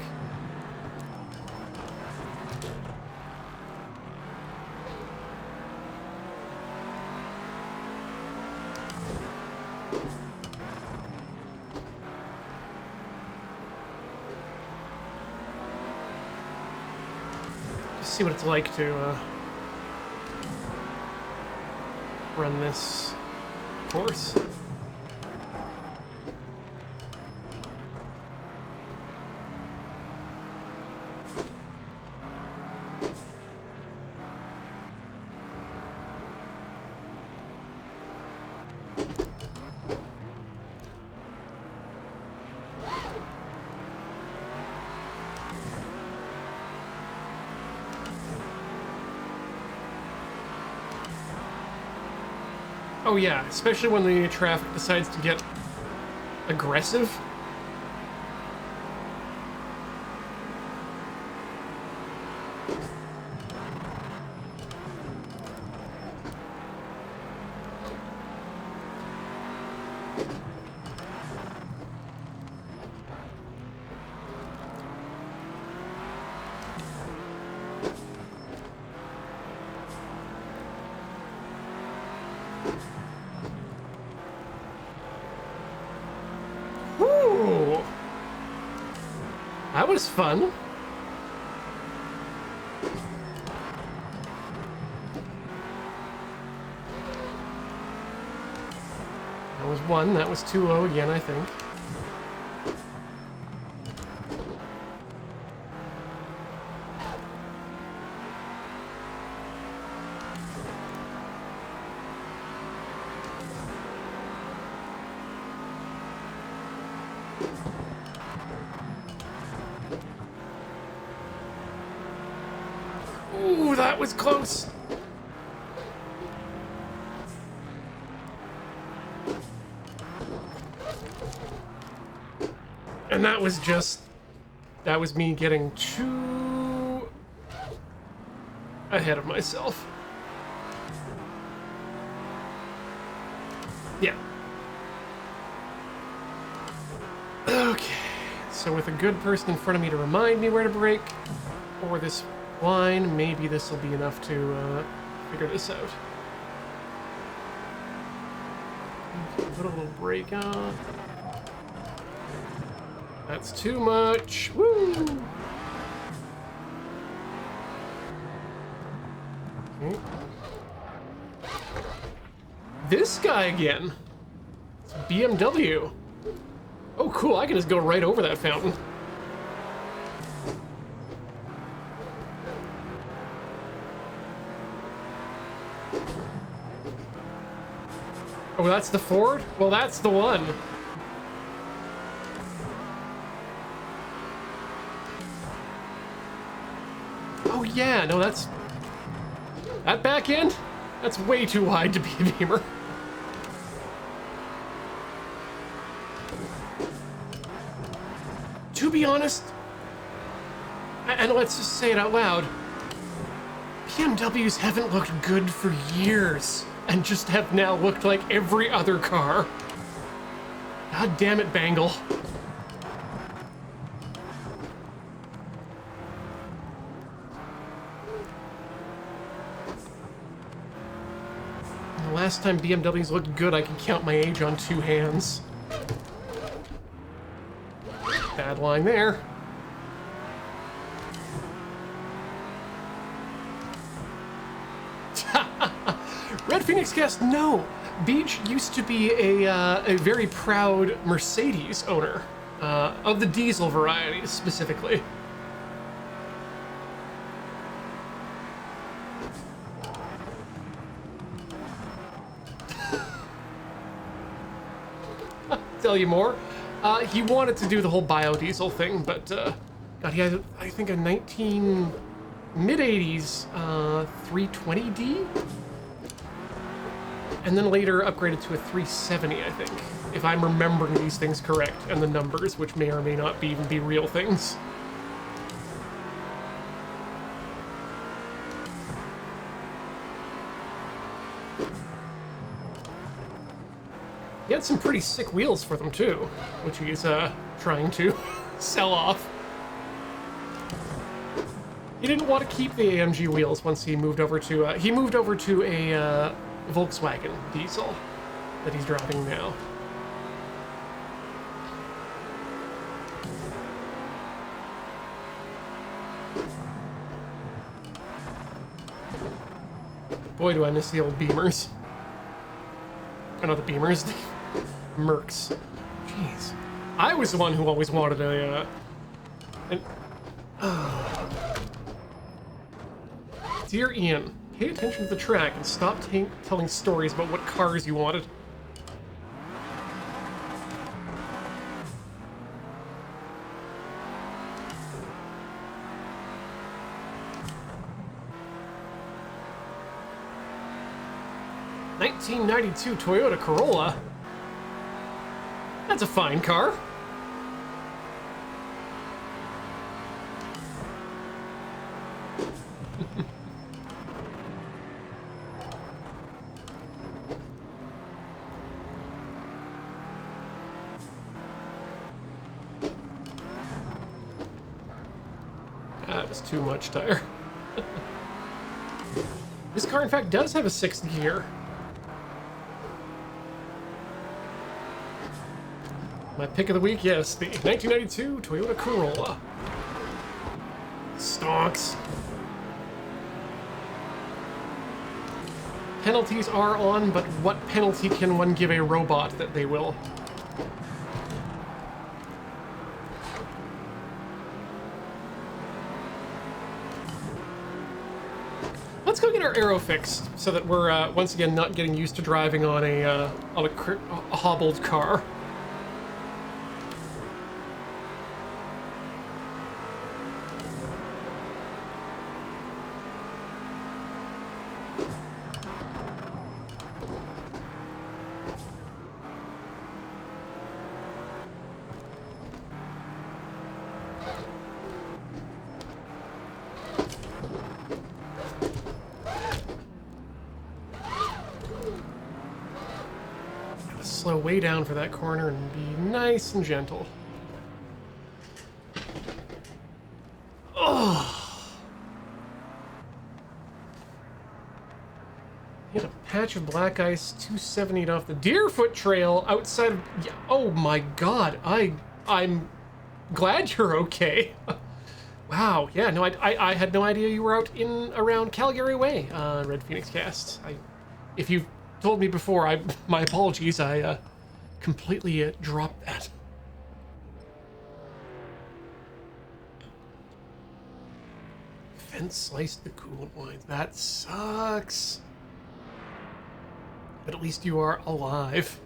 Just see what it's like to run this course. Oh yeah, especially when the traffic decides to get aggressive. That was fun. That was 1, that was 2-0 again, I think. Ooh, that was close. And that was just... That was me getting too ahead of myself. Yeah. Okay. So with a good person in front of me to remind me where to brake, or this line, maybe this will be enough to figure this out. Okay, put a little brake on. That's too much. Woo! Okay. This guy again. It's BMW. Oh, cool. I can just go right over that fountain. Oh, that's the Ford? Well, that's the one. Oh, yeah. No, that's... That back end? That's way too wide to be a Beamer. To be honest, and let's just say it out loud, BMWs haven't looked good for years, and just have now looked like every other car. God damn it, Bangle. last time BMWs looked good, I can count my age on 2 hands. Bad line there. Red Phoenix Cast, no. Beach used to be a very proud Mercedes owner, of the diesel varieties specifically. Tell you more. He wanted to do the whole biodiesel thing, but God, he had, I think, a mid-80s 320D, and then later upgraded to a 370, I think, if I'm remembering these things correct, and the numbers, which may or may not even be real things. He had some pretty sick wheels for them too, which he's trying to sell off. He didn't want to keep the AMG wheels once he moved over to a Volkswagen diesel that he's driving now. Boy, do I miss the old Beamers. Or not the Beamers, the Mercs. Jeez. I was the one who always wanted Dear Ian, pay attention to the track and stop telling stories about what cars you wanted. (1992) Toyota Corolla. That's a fine car. That was too much tire. This car, in fact, does have a 6th gear. My pick of the week, yes, the 1992 Toyota Corolla. Stonks. Penalties are on, but what penalty can one give a robot that they will? Let's go get our aero fixed so that we're once again not getting used to driving on a hobbled car. Slow way down for that corner and be nice and gentle. Oh! Hit a patch of black ice 270 off the Deerfoot Trail outside of... Yeah, oh my god, I'm glad you're okay. Wow, yeah, no, I had no idea you were out in around Calgary Way, Red Phoenix Cast. If you told me before, my apologies, I completely dropped that. Fence sliced the coolant lines. That sucks. But at least you are alive.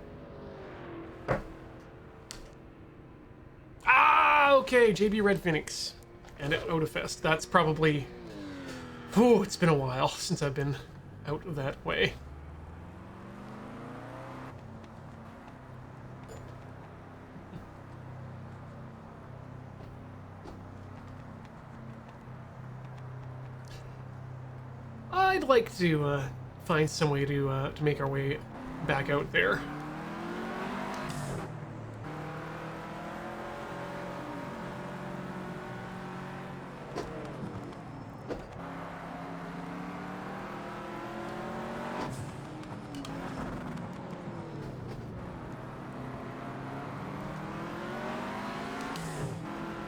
Ah, okay, JB Red Phoenix. And at Odafest. That's probably... Ooh, it's been a while since I've been out of that way. I'd like to find some way to make our way back out there.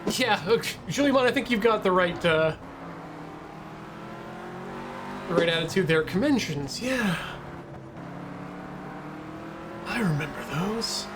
Yeah, Julian, I think you've got the right attitude there. Conventions, yeah. I remember those.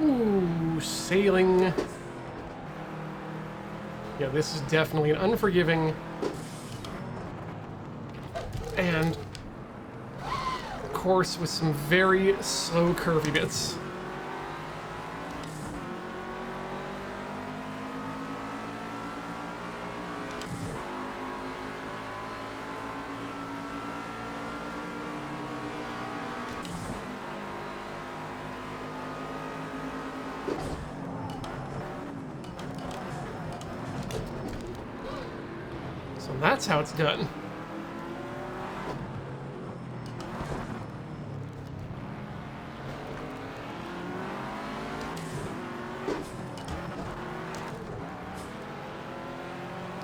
Ooh, sailing. Yeah, this is definitely an unforgiving and course with some very slow curvy bits. So that's how it's done.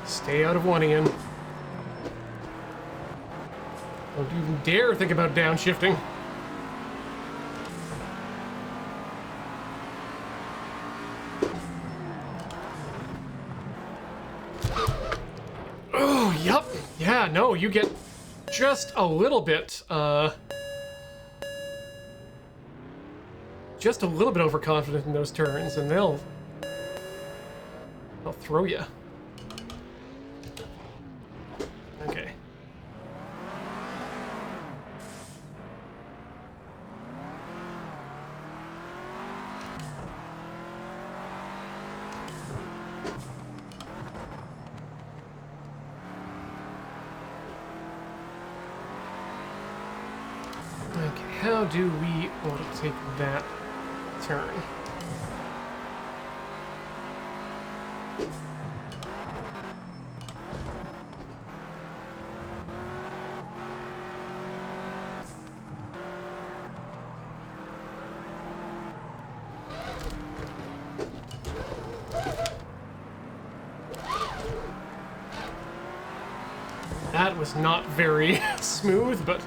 Stay out of one, Ian. Don't even dare think about downshifting. Oh, yep. Yeah, no, you get just a little bit, just a little bit overconfident in those turns, and they'll throw you. Okay. Okay, how do we want to take that turn? That was not very smooth, but...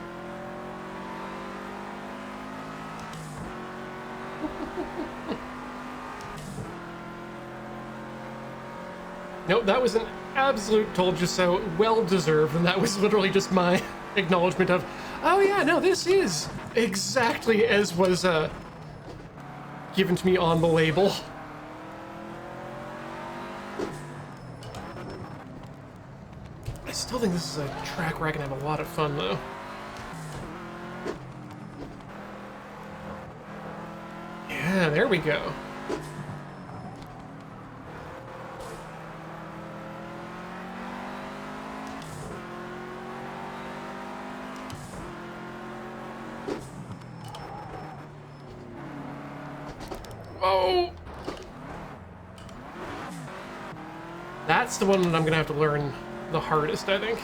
Nope, that was an absolute told you so, well deserved, and that was literally just my acknowledgement of, oh yeah, no, this is exactly as was given to me on the label. I still think this is a track where I can have a lot of fun, though. Yeah, there we go. Oh! That's the one that I'm gonna have to learn the hardest, I think.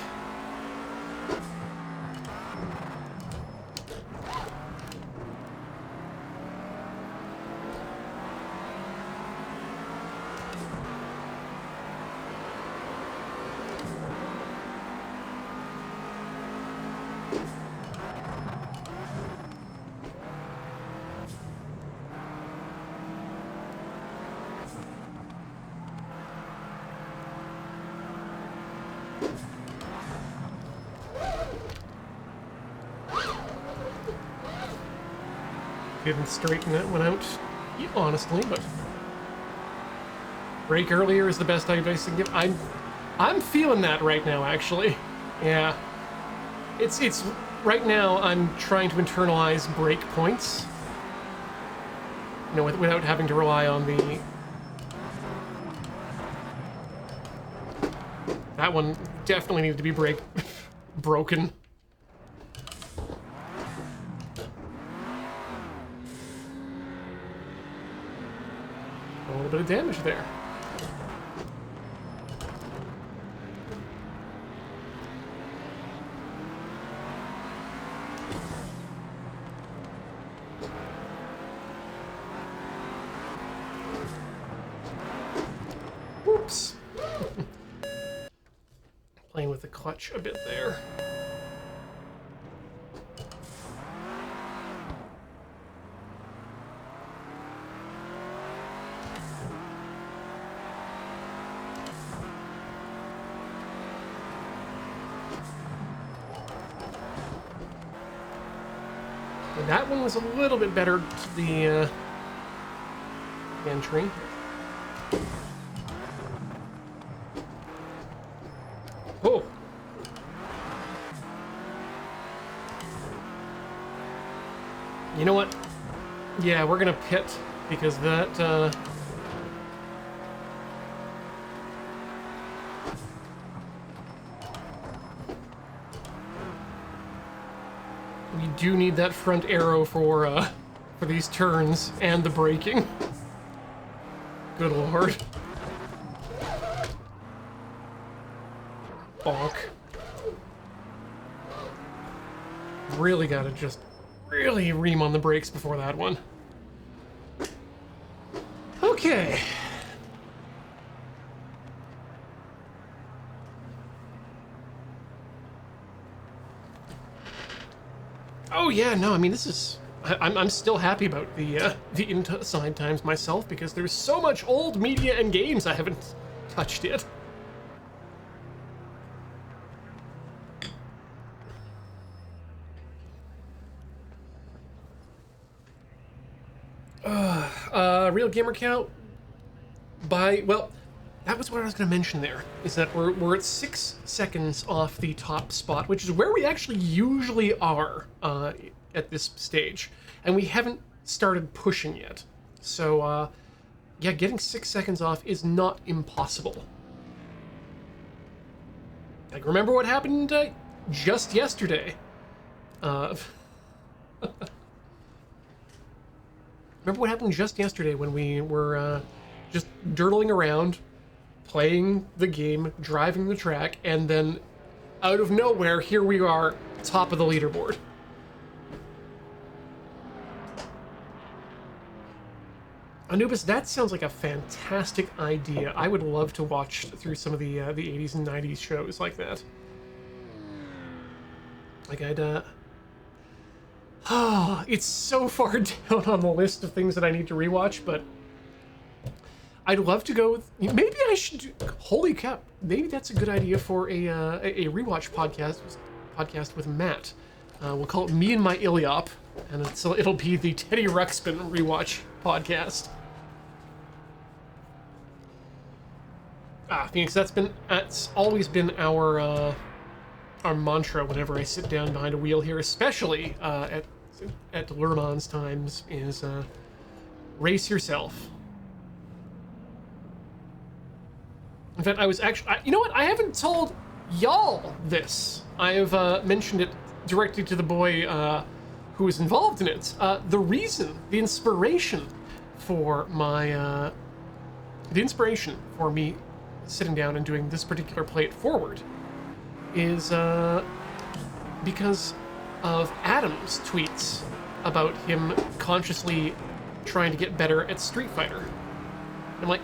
Didn't straighten that one out, honestly, but break earlier is the best advice I can give. I'm feeling that right now, actually. Yeah, it's right now. I'm trying to internalize break points, you know, without having to rely on the. That one definitely needed to be broken. little bit of damage there. Whoops. Playing with the clutch a bit there. And that one was a little bit better to the entry. Oh. You know what? Yeah, we're gonna pit because that, we do need that front arrow for these turns and the braking. Good lord. Bonk. Really gotta just really ream on the brakes before that one. Okay. Oh yeah, no, I mean this is. I'm still happy about the inside times myself because there's so much old media and games I haven't touched yet. Real gamer count well, that was what I was going to mention there, is that we're at 6 seconds off the top spot, which is where we actually usually are at this stage, and we haven't started pushing yet. So, yeah, getting 6 seconds off is not impossible. Like, remember what happened just yesterday? Remember what happened just yesterday when we were just dirtling around, playing the game, driving the track, and then out of nowhere, here we are, top of the leaderboard. Anubis, that sounds like a fantastic idea. I would love to watch through some of the 80s and 90s shows like that. Like it's so far down on the list of things that I need to rewatch, but I'd love to go with, maybe I should do, holy cow, maybe that's a good idea for a rewatch podcast with Matt. We'll call it Me and My Iliop, and it'll be the Teddy Ruxpin rewatch podcast. Phoenix, that's always been our mantra whenever I sit down behind a wheel here, especially at Le Mans times, is race yourself. In fact, I was actually, you know what? I haven't told y'all this. I have mentioned it directly to the boy who was involved in it. The inspiration for me sitting down and doing this particular Play It Forward is because of Adam's tweets about him consciously trying to get better at Street Fighter. I'm like,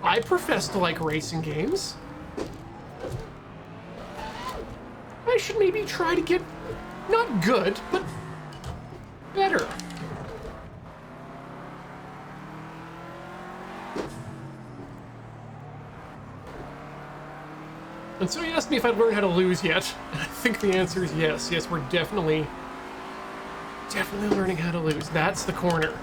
I profess to like racing games. I should maybe try to get, not good, but better. And so he asked me if I'd learned how to lose yet. And I think the answer is yes. Yes, we're definitely learning how to lose. That's the corner.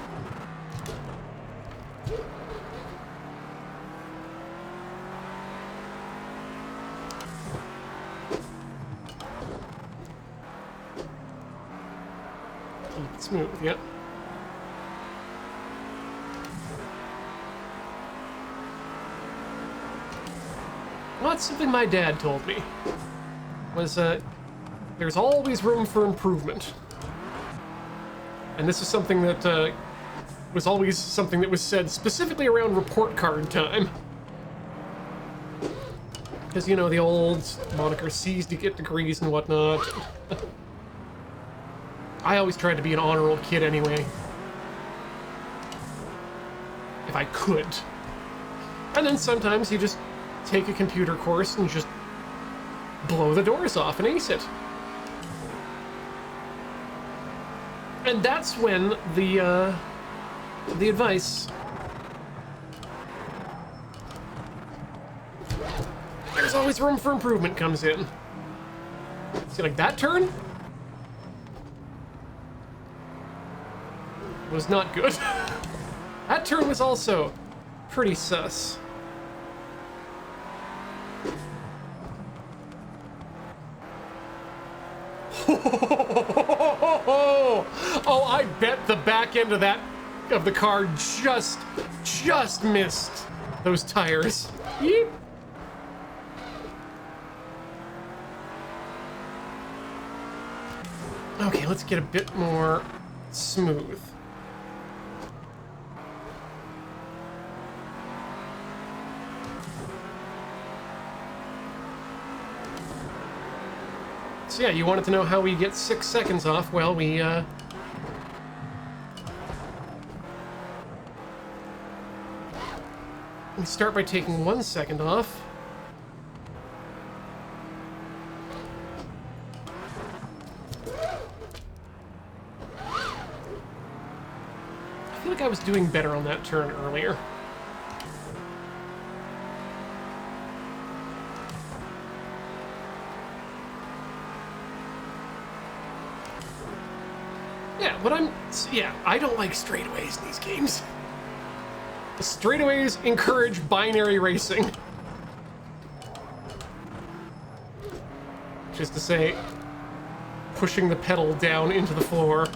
Keep it smooth, yep. Well, that's something my dad told me, was there's always room for improvement. And this is something that was always something that was said specifically around report card time. Because, you know, the old moniker C's to get degrees and whatnot. I always tried to be an honor roll kid anyway. If I could. And then sometimes you just take a computer course and just blow the doors off and ace it. And that's when the advice... There's always room for improvement comes in. See, like that turn? Was not good. That turn was also pretty sus. Oh, I bet the back end of the car just missed those tires. Yeep. Okay, let's get a bit more smooth. So yeah, you wanted to know how we get 6 seconds off? Well, we start by taking 1 second off. I feel like I was doing better on that turn earlier. Yeah, I don't like straightaways in these games. The straightaways encourage binary racing. Which is to say, pushing the pedal down into the floor,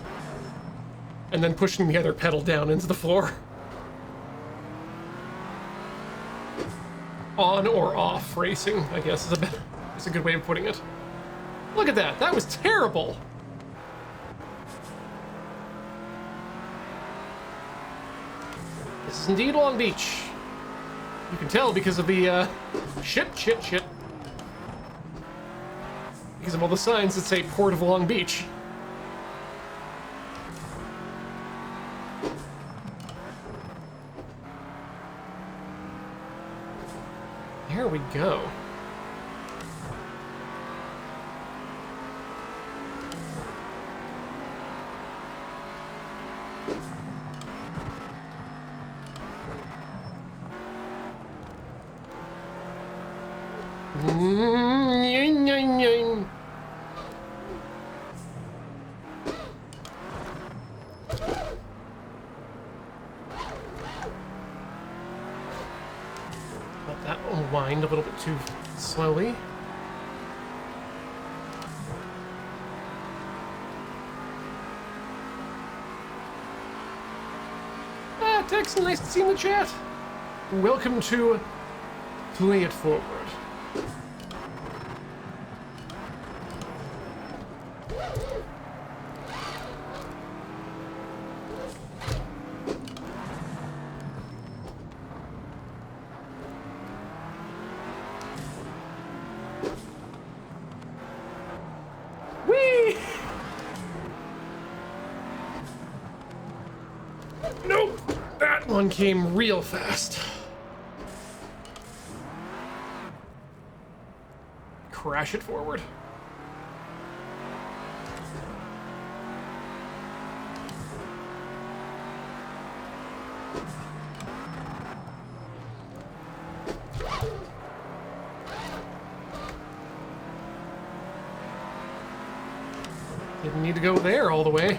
and then pushing the other pedal down into the floor. On or off racing, I guess, is a good way of putting it. Look at that, that was terrible! This is indeed Long Beach. You can tell because of the, shit. Because of all the signs that say Port of Long Beach. There we go. Let that unwind a little bit too slowly. Ah, Tex, nice to see you in the chat. Welcome to Play It Forward. Whee! Nope, that one came real fast. Crash it forward. Didn't need to go there all the way.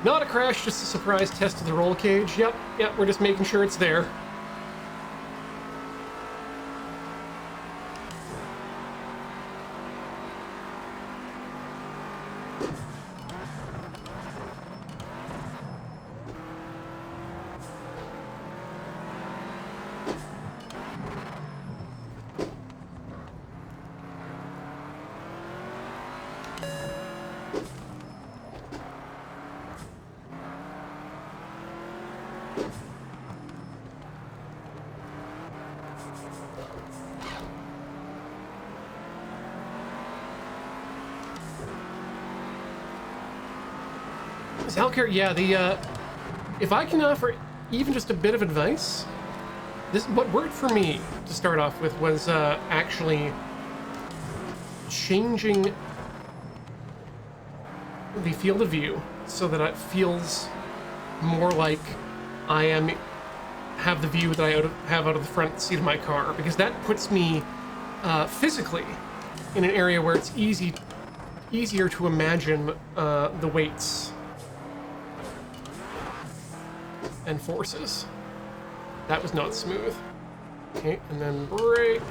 Not a crash, just a surprise test of the roll cage. Yep, we're just making sure it's there. Zalcare, yeah, if I can offer even just a bit of advice, what worked for me to start off with was actually changing the field of view so that it feels more like I have the view that I have out of the front seat of my car, because that puts me physically in an area where it's easier to imagine the weights and forces. That was not smooth. Okay, and then brake.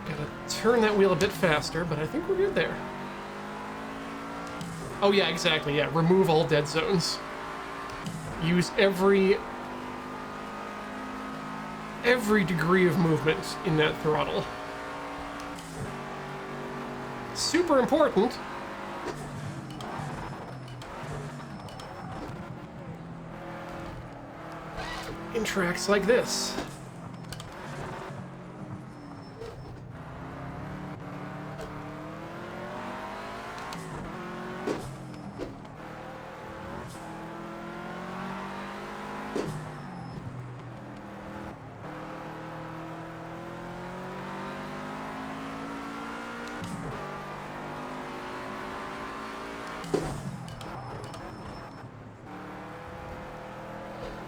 Gotta turn that wheel a bit faster, but I think we're good there. Oh yeah, exactly, yeah. Remove all dead zones. Use every degree of movement in that throttle. Super important. In tracks like this.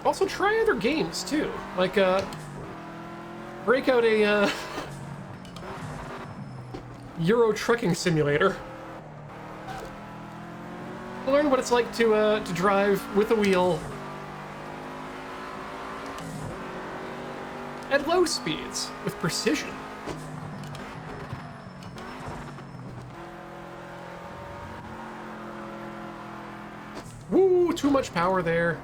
Also, try other games, too. Like, break out a, Euro trucking simulator. Learn what it's like to drive with a wheel at low speeds with precision. Woo, too much power there.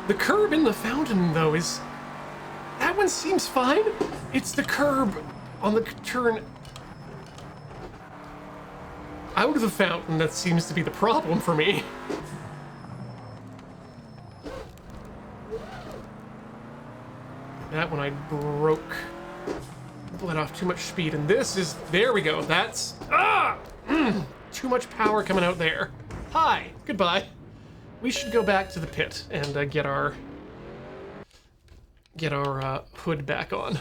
The curb in the fountain, though, that one seems fine. It's the curb on the turn out of the fountain that seems to be the problem for me. That one I broke. Let off too much speed, and there we go. That's, too much power coming out there. Hi, goodbye. We should go back to the pit and get our hood back on.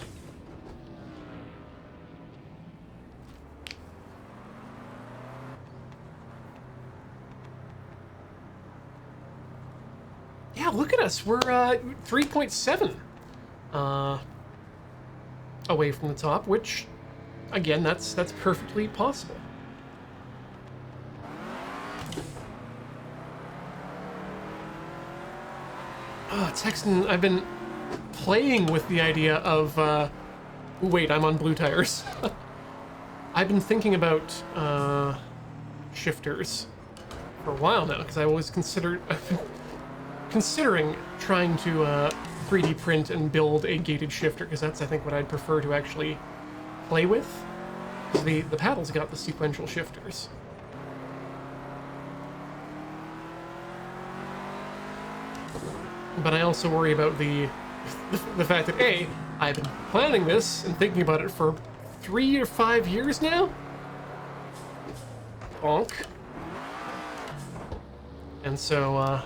Yeah, look at us. We're 3.7 away from the top, which, again, that's perfectly possible. Texan, I've been playing with the idea of, wait, I'm on blue tires. I've been thinking about, shifters for a while now, because I've been considering trying to, 3D print and build a gated shifter, because that's, I think, what I'd prefer to actually play with. The paddle's got the sequential shifters. But I also worry about the fact that, A, I've been planning this and thinking about it for 3 or 5 years now. Bonk. And so,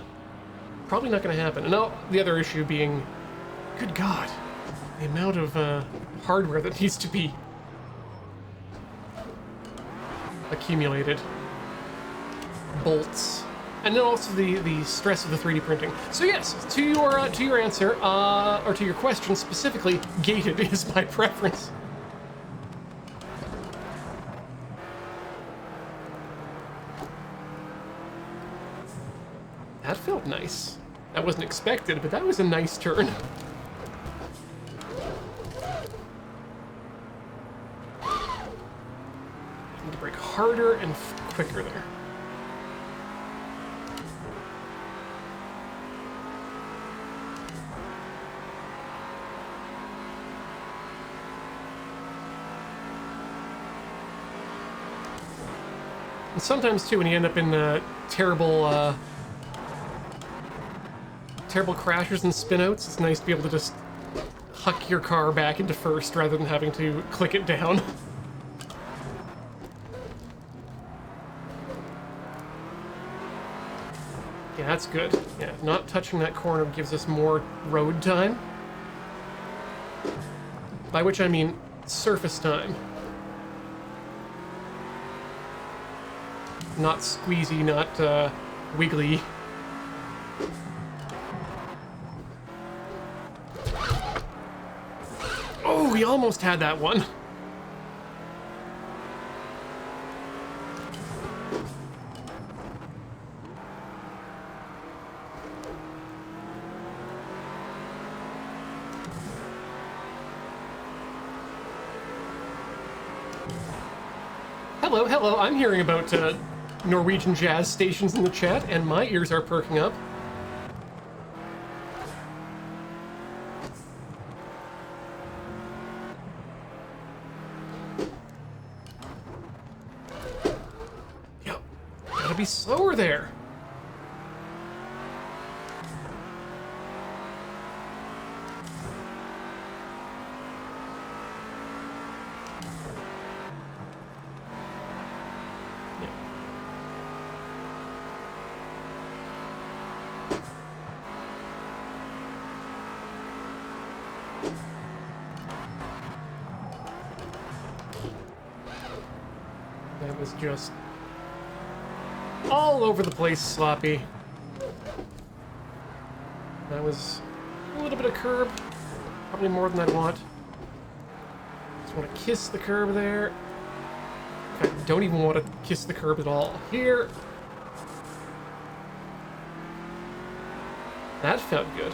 Probably not going to happen. And the other issue being, good God, the amount of hardware that needs to be accumulated. Bolts. And then also the stress of the 3D printing. So yes, to your answer, or to your question specifically, gated is my preference. That felt nice. That wasn't expected, but that was a nice turn. Need to brake harder and quicker there. And sometimes too, when you end up in terrible crashes and spinouts, it's nice to be able to just huck your car back into first rather than having to click it down. Yeah, that's good. Yeah, not touching that corner gives us more road time. By which I mean surface time. Not squeezy, not wiggly. Oh, we almost had that one. Hello, hello, I'm hearing about Norwegian jazz stations in the chat, and my ears are perking up. Yep, gotta be slower there. That was just all over the place sloppy. That was a little bit of curb, probably more than I'd want. Just want to kiss the curb there. In fact, don't even want to kiss the curb at all. Here. That felt good.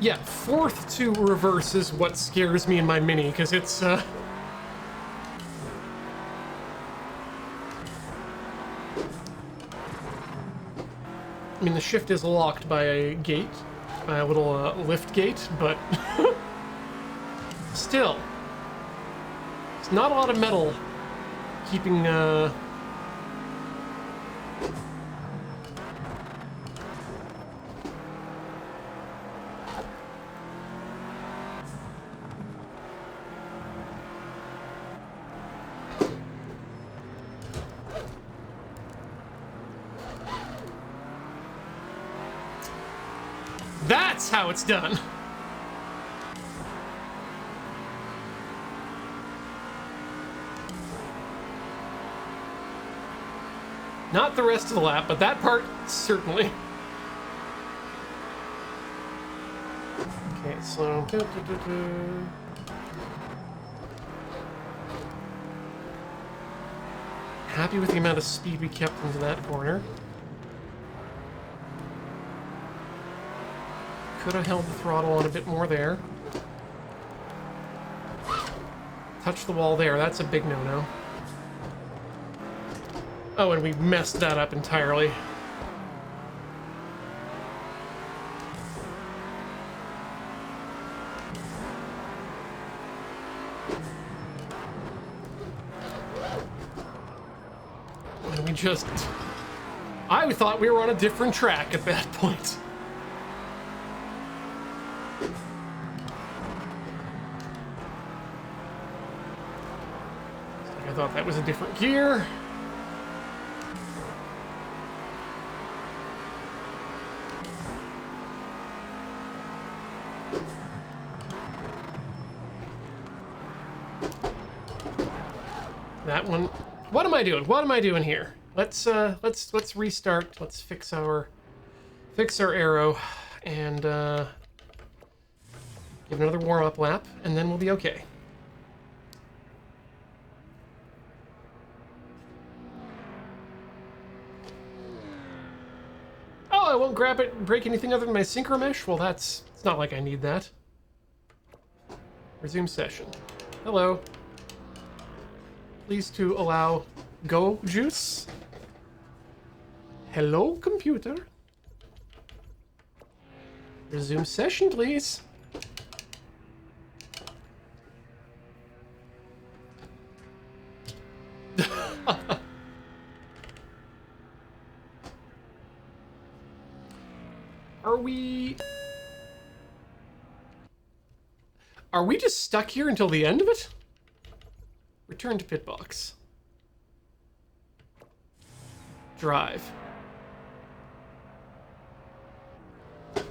Yeah, fourth to reverse is what scares me in my Mini, because it's, I mean, the shift is locked by a gate, by a little lift gate, but still, it's not a lot of metal keeping, That's how it's done. Not the rest of the lap, but that part, certainly. Okay, so... Happy with the amount of speed we kept into that corner. Could have held the throttle on a bit more there. Touch the wall there, that's a big no-no. Oh, and we messed that up entirely. And we just... I thought we were on a different track at that point. I thought that was a different gear. That one. What am I doing? What am I doing here? Let's restart. Let's fix our arrow and give another warm-up lap, and then we'll be okay. Oh, I won't grab it, break anything other than my synchro mesh? Well, it's not like I need that. Resume session. Hello. Please to allow go juice. Hello, computer. Resume session, please. Are we just stuck here until the end of it? Return to pit box. Drive. We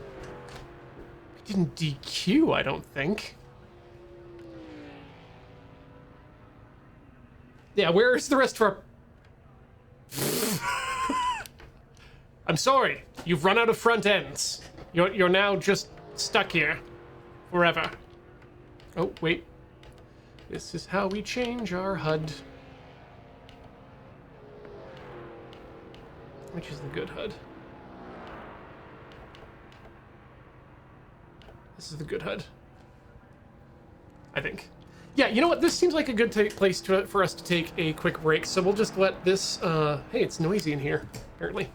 didn't DQ, I don't think. Yeah, where's the rest of our... I'm sorry, you've run out of front ends. You're now just stuck here forever. Oh, wait. This is how we change our HUD. Which is the good HUD? This is the good HUD. I think. Yeah, you know what? This seems like a good place for us to take a quick break, so we'll just let this... hey, it's noisy in here, apparently.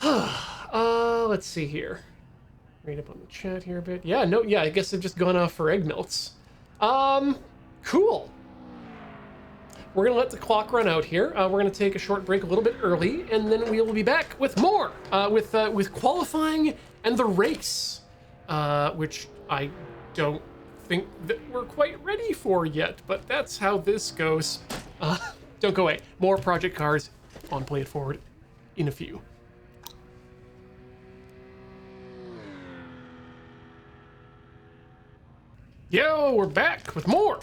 Let's see here. Read up on the chat here a bit. Yeah, no, yeah, I guess I've just gone off for egg melts. Cool. We're gonna let the clock run out here. We're gonna take a short break a little bit early, and then we will be back with more, with qualifying and the race, which I don't think that we're quite ready for yet, but that's how this goes. Don't go away. More Project Cars on Play It Forward in a few. Yo, we're back with more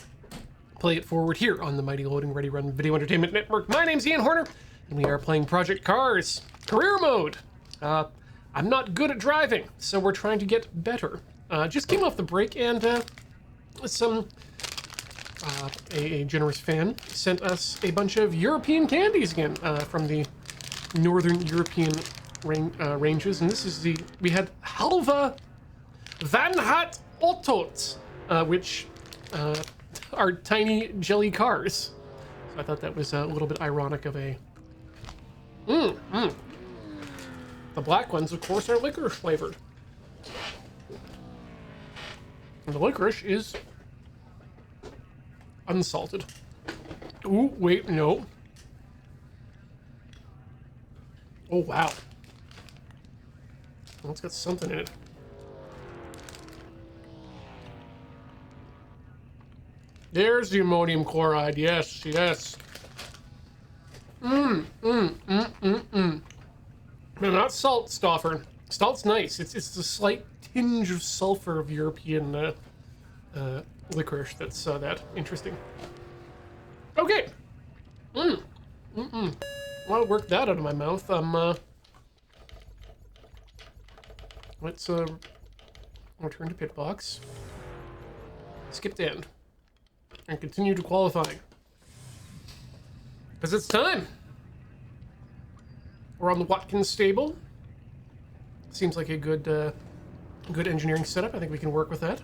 Play It Forward here on the mighty Loading Ready Run Video Entertainment Network. My name's Ian Horner, and we are playing Project Cars Career Mode. I'm not good at driving, so we're trying to get better. Just came off the break, and a generous fan sent us a bunch of European candies again from the Northern European ranges, and this is we had Halva Van Hat Ottot, which are tiny jelly cars. So I thought that was a little bit ironic of a... The black ones, of course, are licorice flavored. And the licorice is unsalted. Ooh, wait, no. Oh, wow. Well, it's got something in it. There's the ammonium chloride. Yes, yes. Man, not salt, Stauffer. Salt's nice. It's a slight tinge of sulfur of European licorice that's that interesting. Okay. I'll work that out of my mouth. Let's return to pit box. Skip to end. And continue to qualifying. Because it's time. We're on the Watkins stable. Seems like a good engineering setup. I think we can work with that.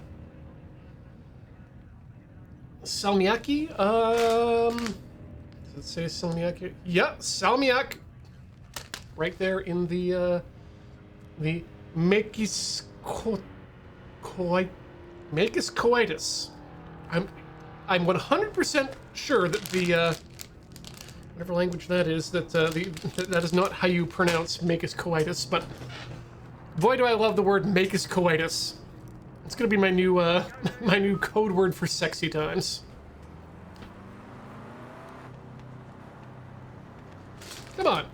Salmiakki, does it say Salmiakki? Yeah, Salmiak. Right there in the Makis coitus. I'm 100% sure that the whatever language that is, that that is not how you pronounce Makis coitus, but boy do I love the word Makis coitus. It's gonna be my new my new code word for sexy times. Come on.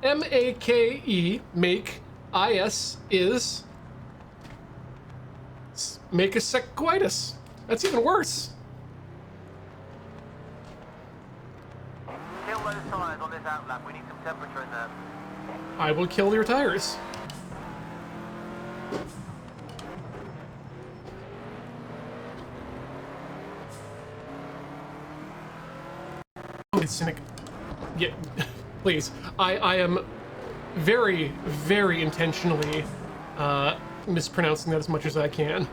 M-A-K-E, make, I-S, is make a sequitis. That's even worse. Kill those tires on this outlap. We need some temperature in there. I will kill your tires. Oh, it's cynic. Yeah, please. I am very, very intentionally mispronouncing that as much as I can.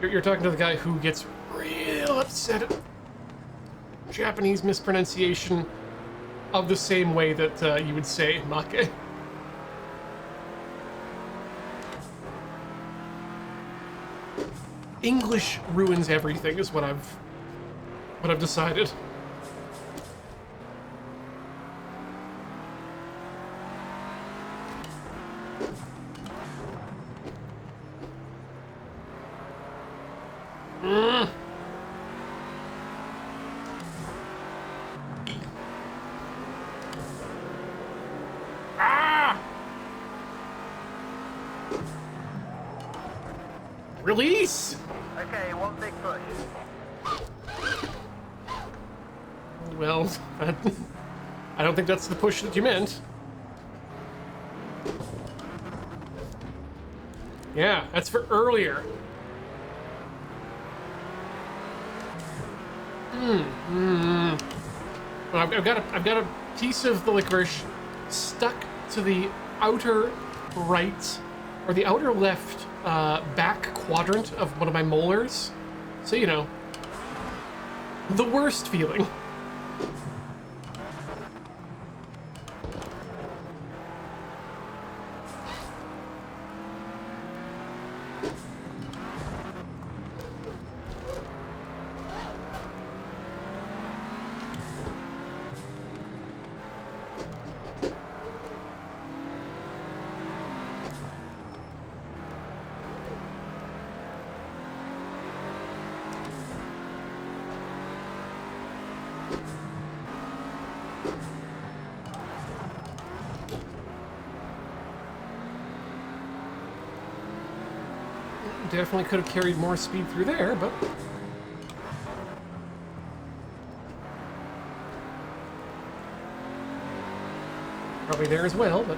You're talking to the guy who gets real upset at Japanese mispronunciation of the same way that you would say make. English ruins everything is what I've decided. Release! Okay, one big push. Well, I don't think that's the push that you meant. Yeah, that's for earlier. Well, I've got a piece of the licorice stuck to the outer right, or the outer left back quadrant of one of my molars. So, you know, the worst feeling. Definitely could have carried more speed through there, but... probably there as well, but...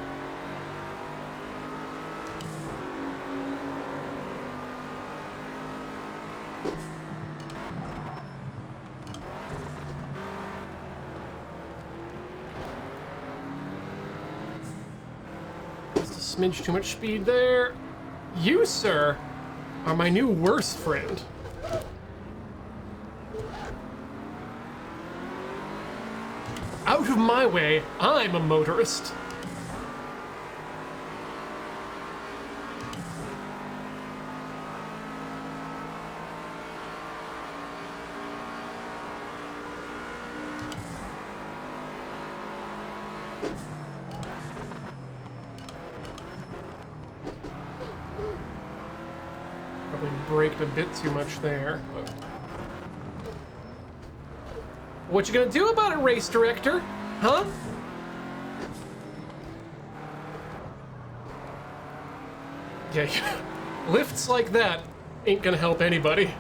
just a smidge too much speed there. You, sir, are my new worst friend. Out of my way, I'm a motorist. Probably braked a bit too much there. But... what you gonna do about it, race director? Huh? Yeah, lifts like that ain't gonna help anybody.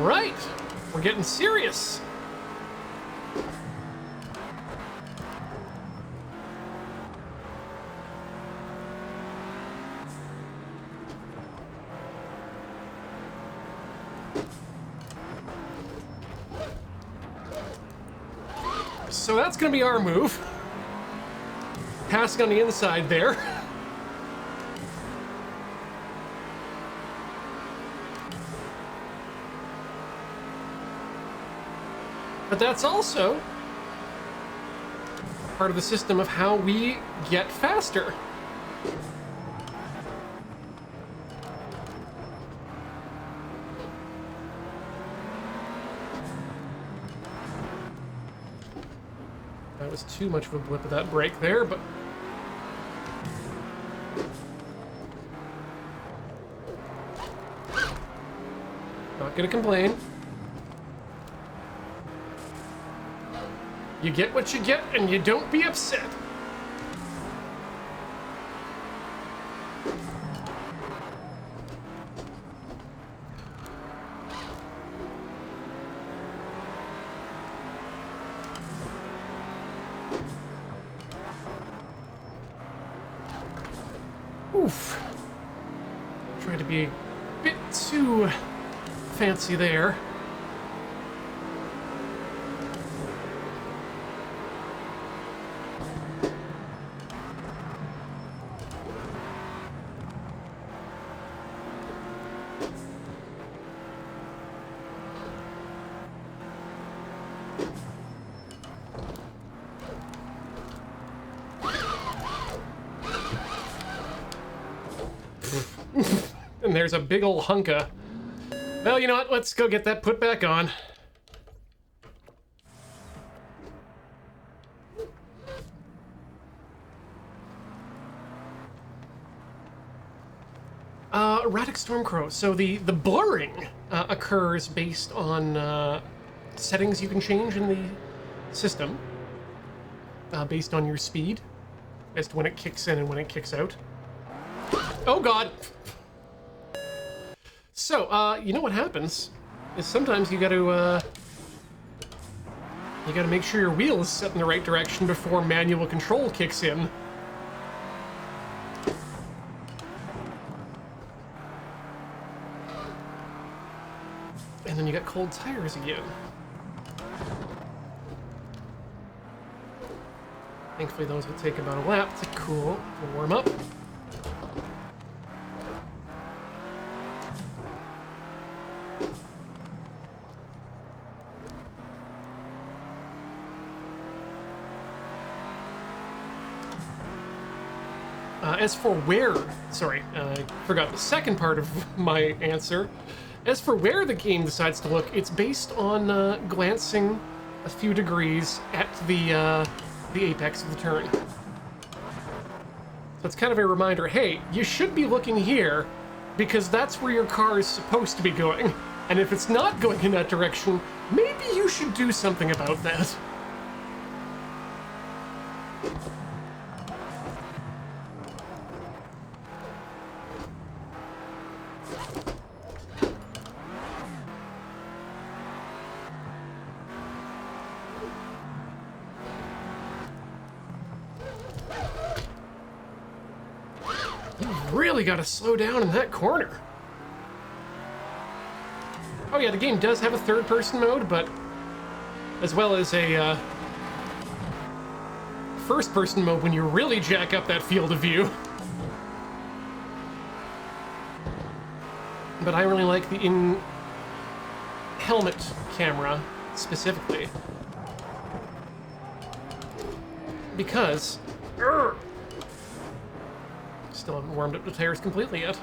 Right, we're getting serious. So that's gonna be our move. Passing on the inside there. But that's also part of the system of how we get faster. That was too much of a blip of that brake there, but... Not gonna complain. You get what you get, and you don't be upset. Oof. Tried to be a bit too fancy there. And there's a big ol' hunka. Well, you know what? Let's go get that put back on. Erratic Stormcrow. So the blurring occurs based on settings you can change in the system, based on your speed, as to when it kicks in and when it kicks out. Oh God! So, you know what happens is sometimes you gotta make sure your wheel is set in the right direction before manual control kicks in. And then you got cold tires again. Thankfully those will take about a lap to cool, to warm up. As for where, sorry, I forgot the second part of my answer. As for where the game decides to look, it's based on glancing a few degrees at the apex of the turn. So it's kind of a reminder, hey, you should be looking here because that's where your car is supposed to be going. And if it's not going in that direction, maybe you should do something about that. Really got to slow down in that corner. Oh yeah, the game does have a third-person mode, but as well as a first-person mode when you really jack up that field of view. But I really like the in-helmet camera specifically because still haven't warmed up the tires completely yet.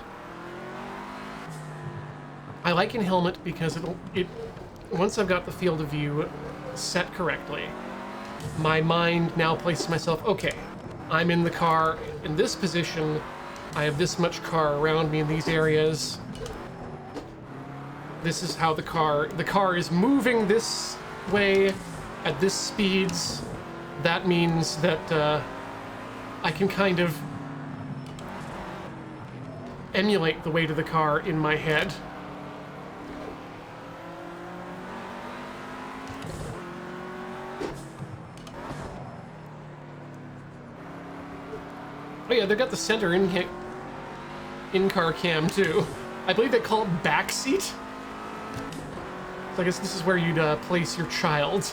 I like in helmet because it once I've got the field of view set correctly, my mind now places myself, okay, I'm in the car in this position, I have this much car around me in these areas. This is how the car is moving this way at this speeds. That means that I can kind of emulate the weight of the car in my head. Oh yeah, they've got the center in-car cam too. I believe they call it backseat. So I guess this is where you'd place your child.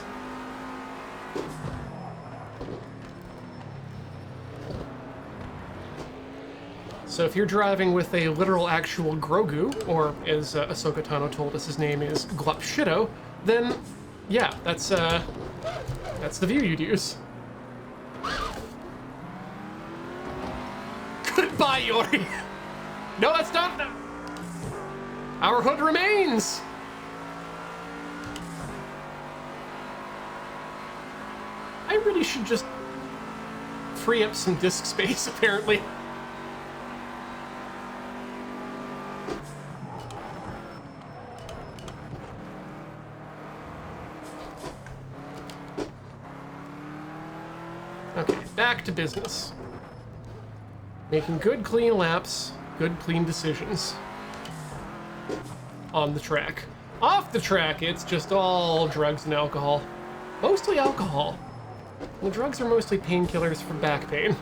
So if you're driving with a literal actual Grogu, or as Ahsoka Tano told us his name is Glupshido, then yeah, that's the view you'd use. Goodbye, Yori! No, that's not... Our hood remains! I really should just free up some disk space, apparently. Okay, back to business. Making good, clean laps, good, clean decisions. On the track. Off the track, it's just all drugs and alcohol. Mostly alcohol. The drugs are mostly painkillers for back pain.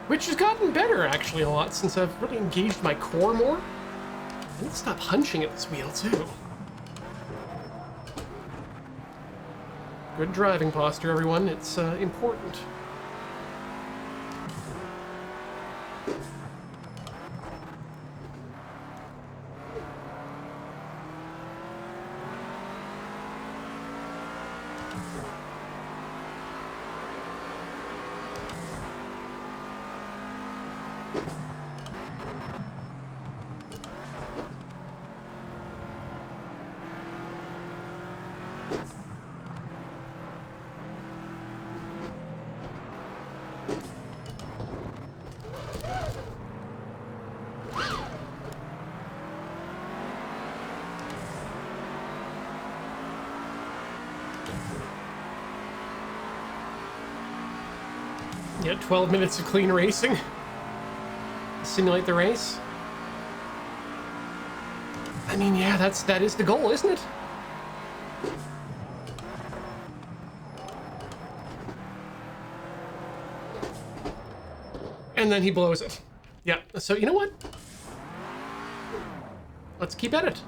Which has gotten better, actually, a lot since I've really engaged my core more. I need to stop hunching at this wheel, too. Good driving posture, everyone. It's important. Yeah, 12 minutes of clean racing. Simulate the race. I mean, yeah, that is the goal, isn't it? And then he blows it. Yeah, so you know what? Let's keep at it.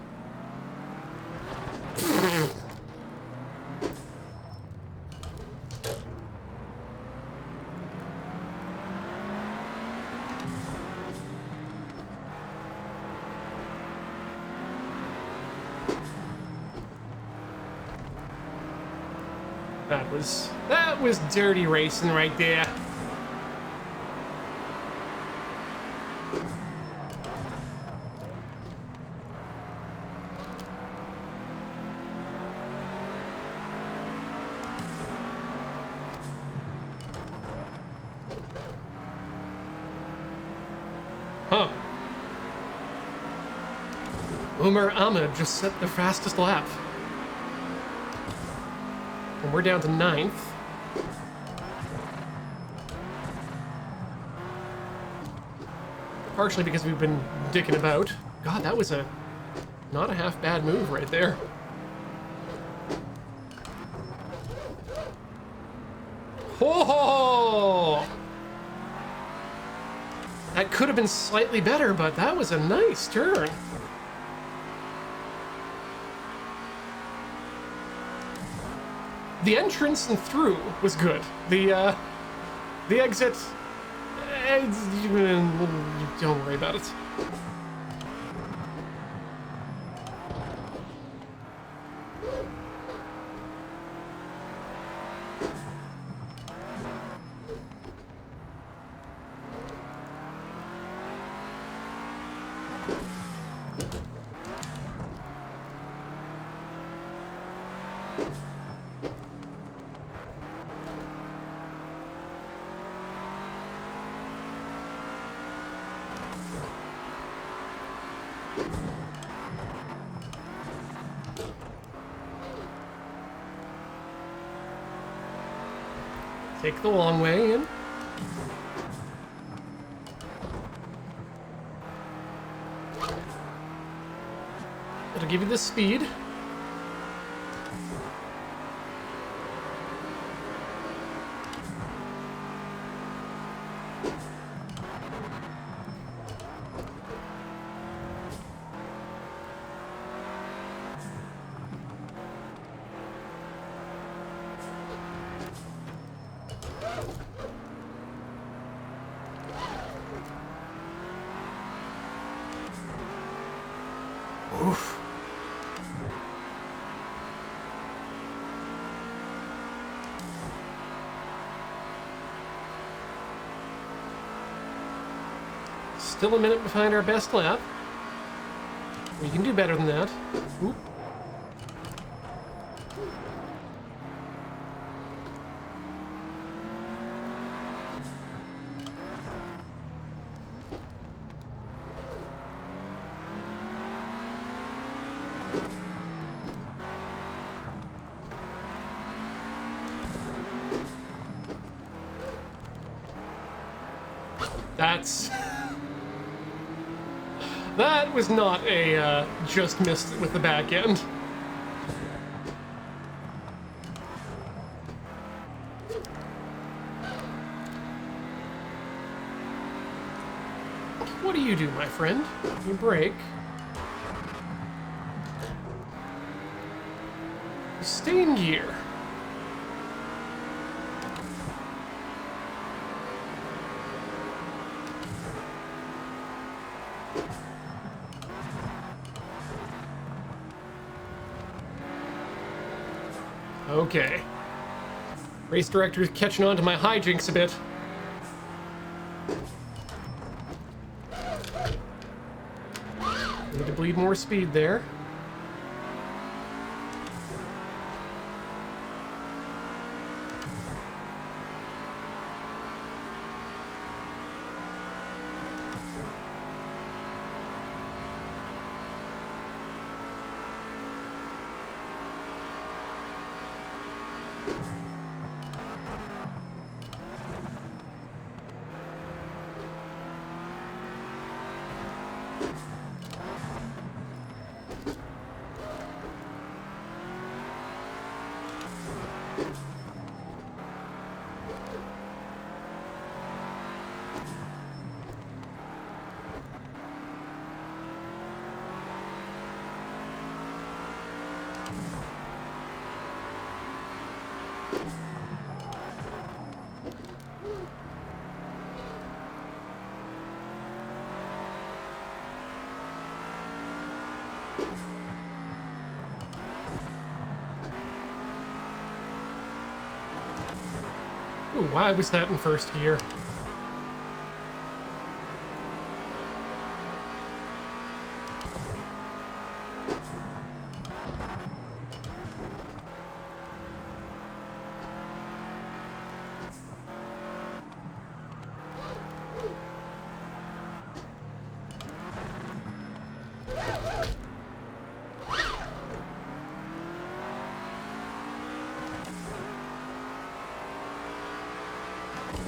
That was dirty racing right there. Huh. Umar Ahmed just set the fastest lap. And we're down to 9th. Partially because we've been dicking about. God, that was not a half bad move right there. Oh! That could have been slightly better, but that was a nice turn. The entrance and through was good. The exit, don't worry about it. Take the long way in. It'll give you the speed. Oof. Still a minute behind our best lap. We can do better than that. Oop. That was not a just missed with the back end. What do you do, my friend? You brake. You stay in gear. Okay. Race director's catching on to my hijinks a bit. Need to bleed more speed there. Ooh, why was that in first gear?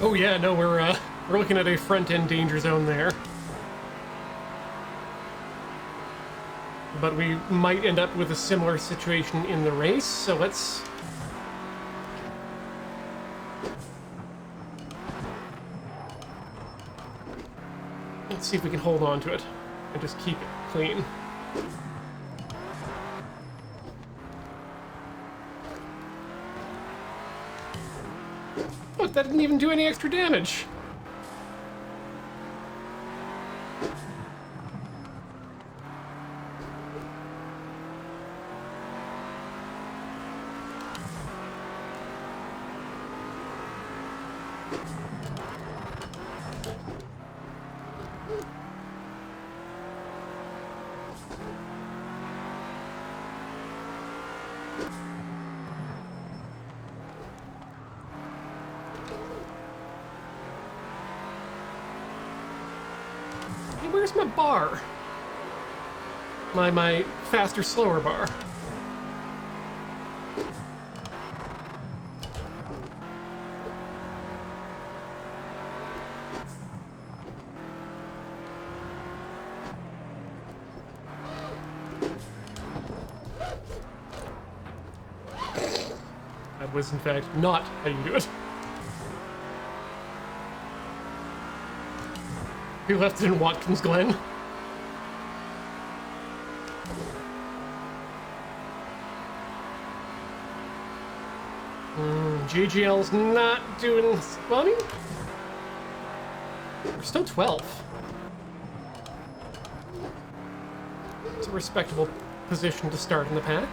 Oh yeah, no, we're looking at a front-end danger zone there. But we might end up with a similar situation in the race, so let's see if we can hold on to it and just keep it clean. Look, that didn't even do any extra damage. Where's my bar? My faster, slower bar. That was, in fact, not how you do it. He left it in Watkins Glen. JGL's not doing... Well, I mean... We're still 12. It's a respectable position to start in the pack.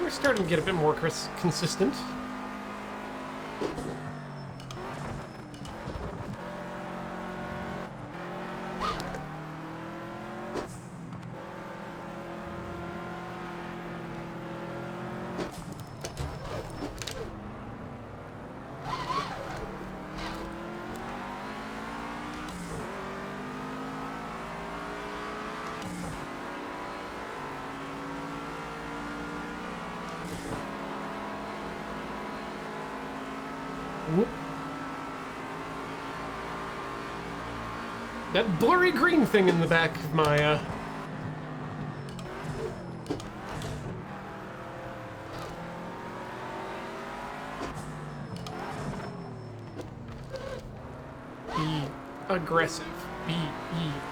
We're starting to get a bit more consistent. Whoop. That blurry green thing in the back of my, Be aggressive. Be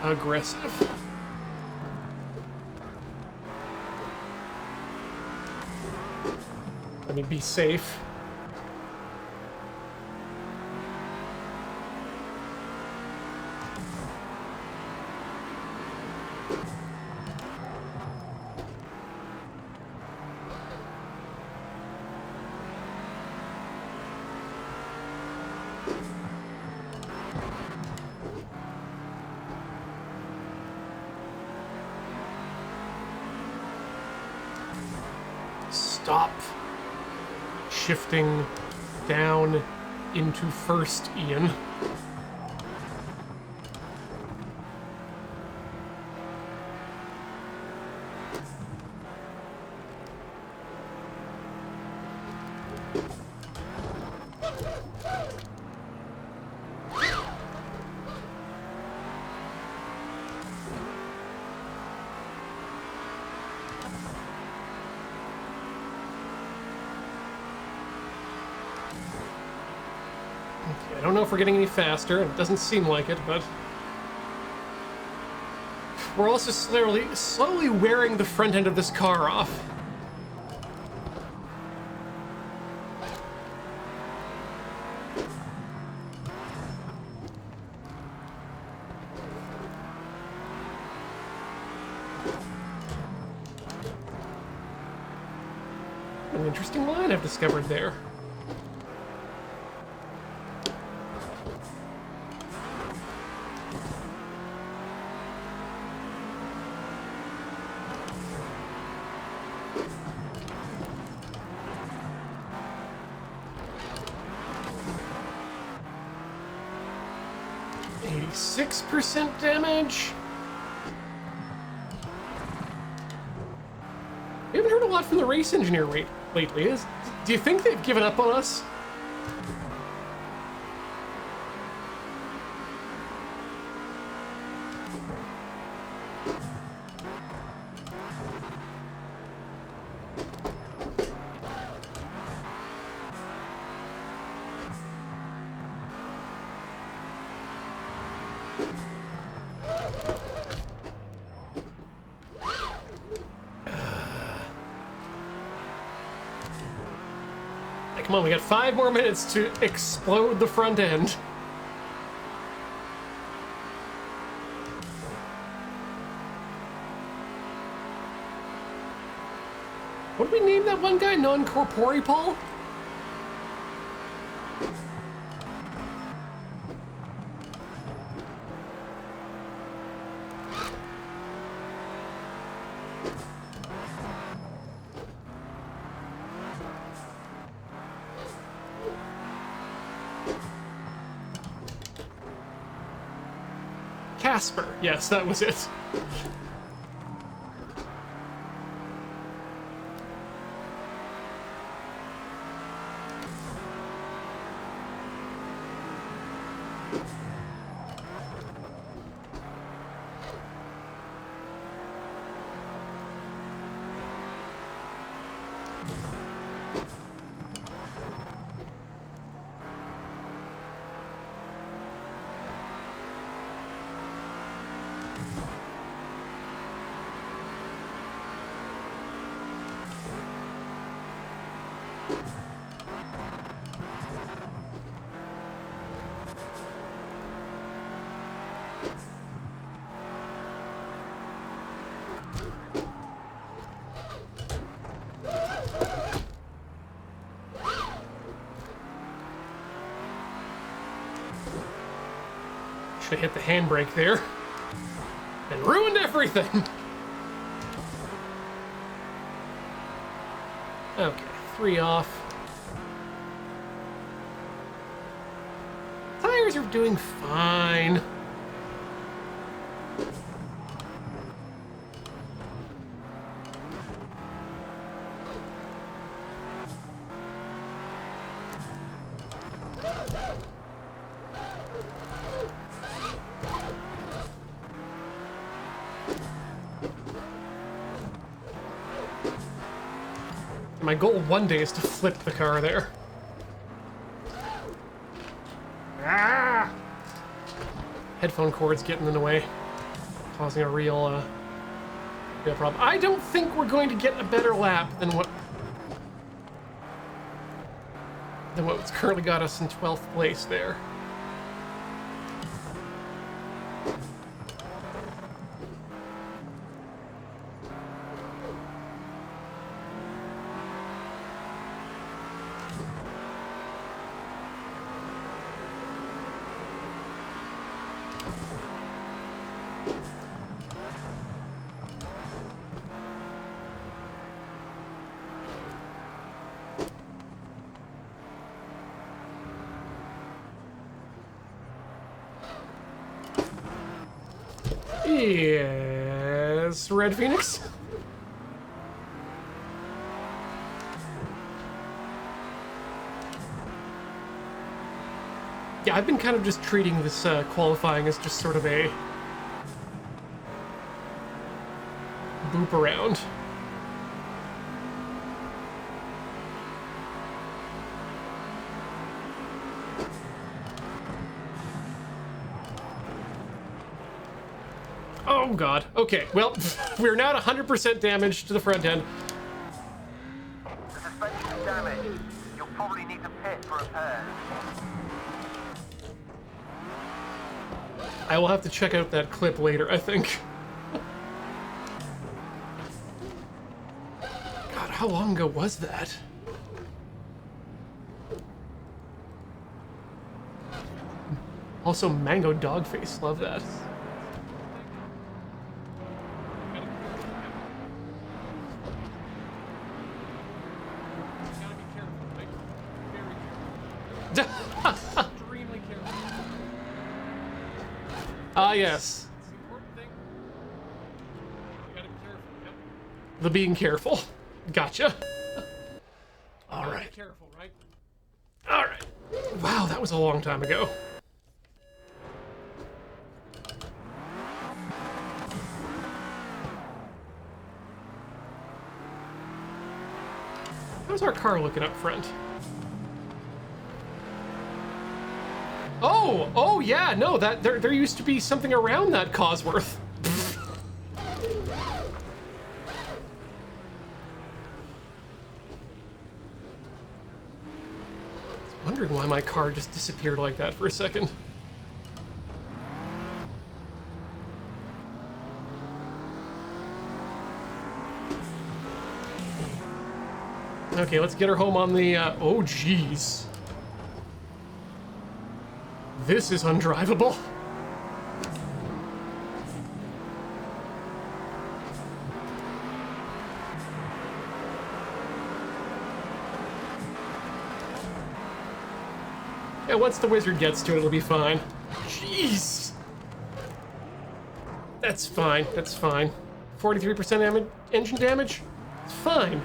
aggressive. Let me be safe. Stop shifting down into first, Ian. I don't know if we're getting any faster. It doesn't seem like it, but we're also slowly wearing the front end of this car off. An interesting line I've discovered there. %6 damage. We haven't heard a lot from the race engineer lately. Do you think they've given up on us? Come on, we got 5 more minutes to explode the front end. What did we name that one guy? Non-corporeal? Casper. Yes, that was it. Should have hit the handbrake there. And ruined everything. Okay, 3 off. Tires are doing fine. My goal one day is to flip the car there. Ah! Headphone cords getting in the way, causing a real problem. I don't think we're going to get a better lap than what's currently got us in 12th place there. Yes, Red Phoenix. Yeah, I've been kind of just treating this qualifying as just sort of a boop around. Oh god. Okay, well, we're now at 100% damage to the front end. The suspension is damaged. You'll probably need to pit for repairs. I will have to check out that clip later, I think. God, how long ago was that? Also, Mango Dogface, love that. Extremely careful. Ah, yes. It's the important thing. You gotta be careful. Yep. The being careful. Gotcha. All right. Be careful, right? All right. Wow, that was a long time ago. How's our car looking up front? Oh yeah, no, that there used to be something around that Cosworth. Wondering why my car just disappeared like that for a second. Okay, let's get her home on the, oh jeez. This is undrivable. Yeah, once the wizard gets to it, it'll be fine. Jeez. That's fine, that's fine. 43% engine damage? It's fine.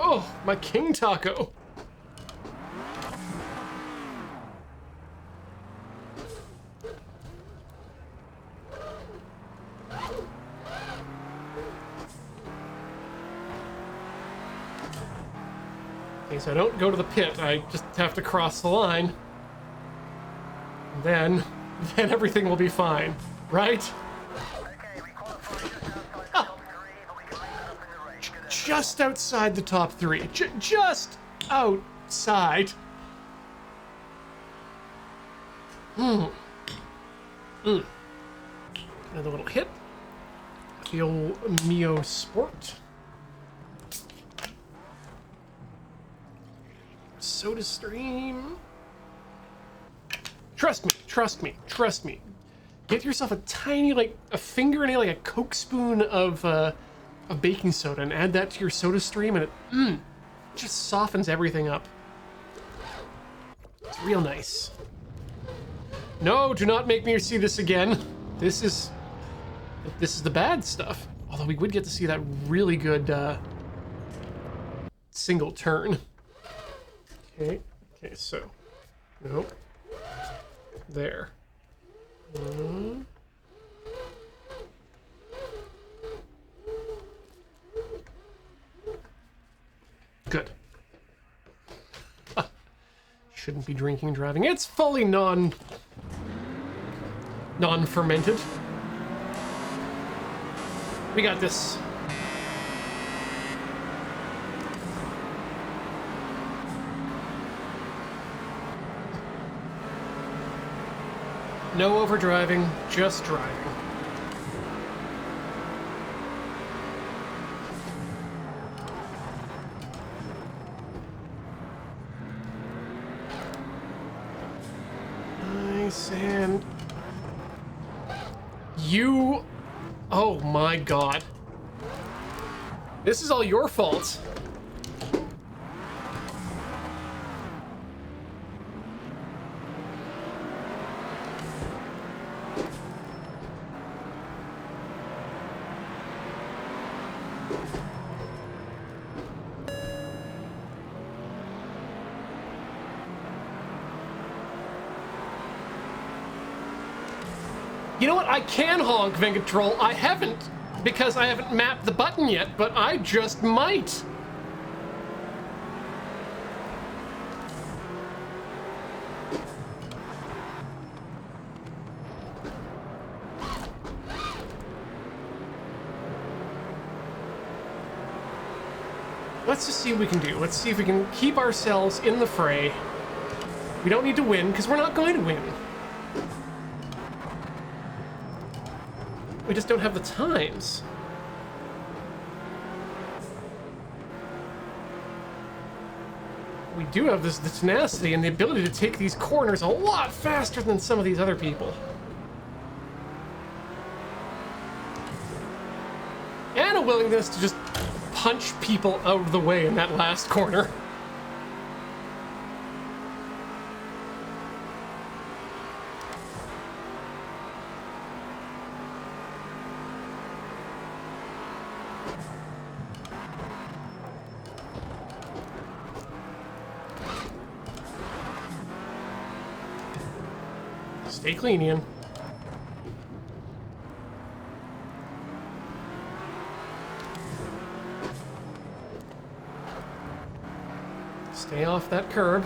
Oh, my king taco. Okay, so I don't go to the pit. I just have to cross the line. Then everything will be fine, right? Okay, we qualified just outside the top 3, but we can make that up in the race. Just outside the top 3. Just outside. Another little hit. the old Mio Sport. Soda stream. Trust me, trust me, trust me. Get yourself a tiny, like a fingernail, like a Coke spoon of baking soda, and add that to your soda stream, and it just softens everything up. It's real nice. No, do not make me see this again. This is the bad stuff. Although we would get to see that really good single turn. Okay, so, nope. There. Good. Shouldn't be drinking and driving. It's fully non-fermented. We got this. No overdriving, just driving. Nice, and you... Oh my god. This is all your fault. You know what? I can honk, Vengatrol. I haven't, because I haven't mapped the button yet, but I just might. Let's just see what we can do. Let's see if we can keep ourselves in the fray. We don't need to win, because we're not going to win. We just don't have the times. We do have the tenacity and the ability to take these corners a lot faster than some of these other people. And a willingness to just punch people out of the way in that last corner. Stay clean, Ian. Stay off that curb.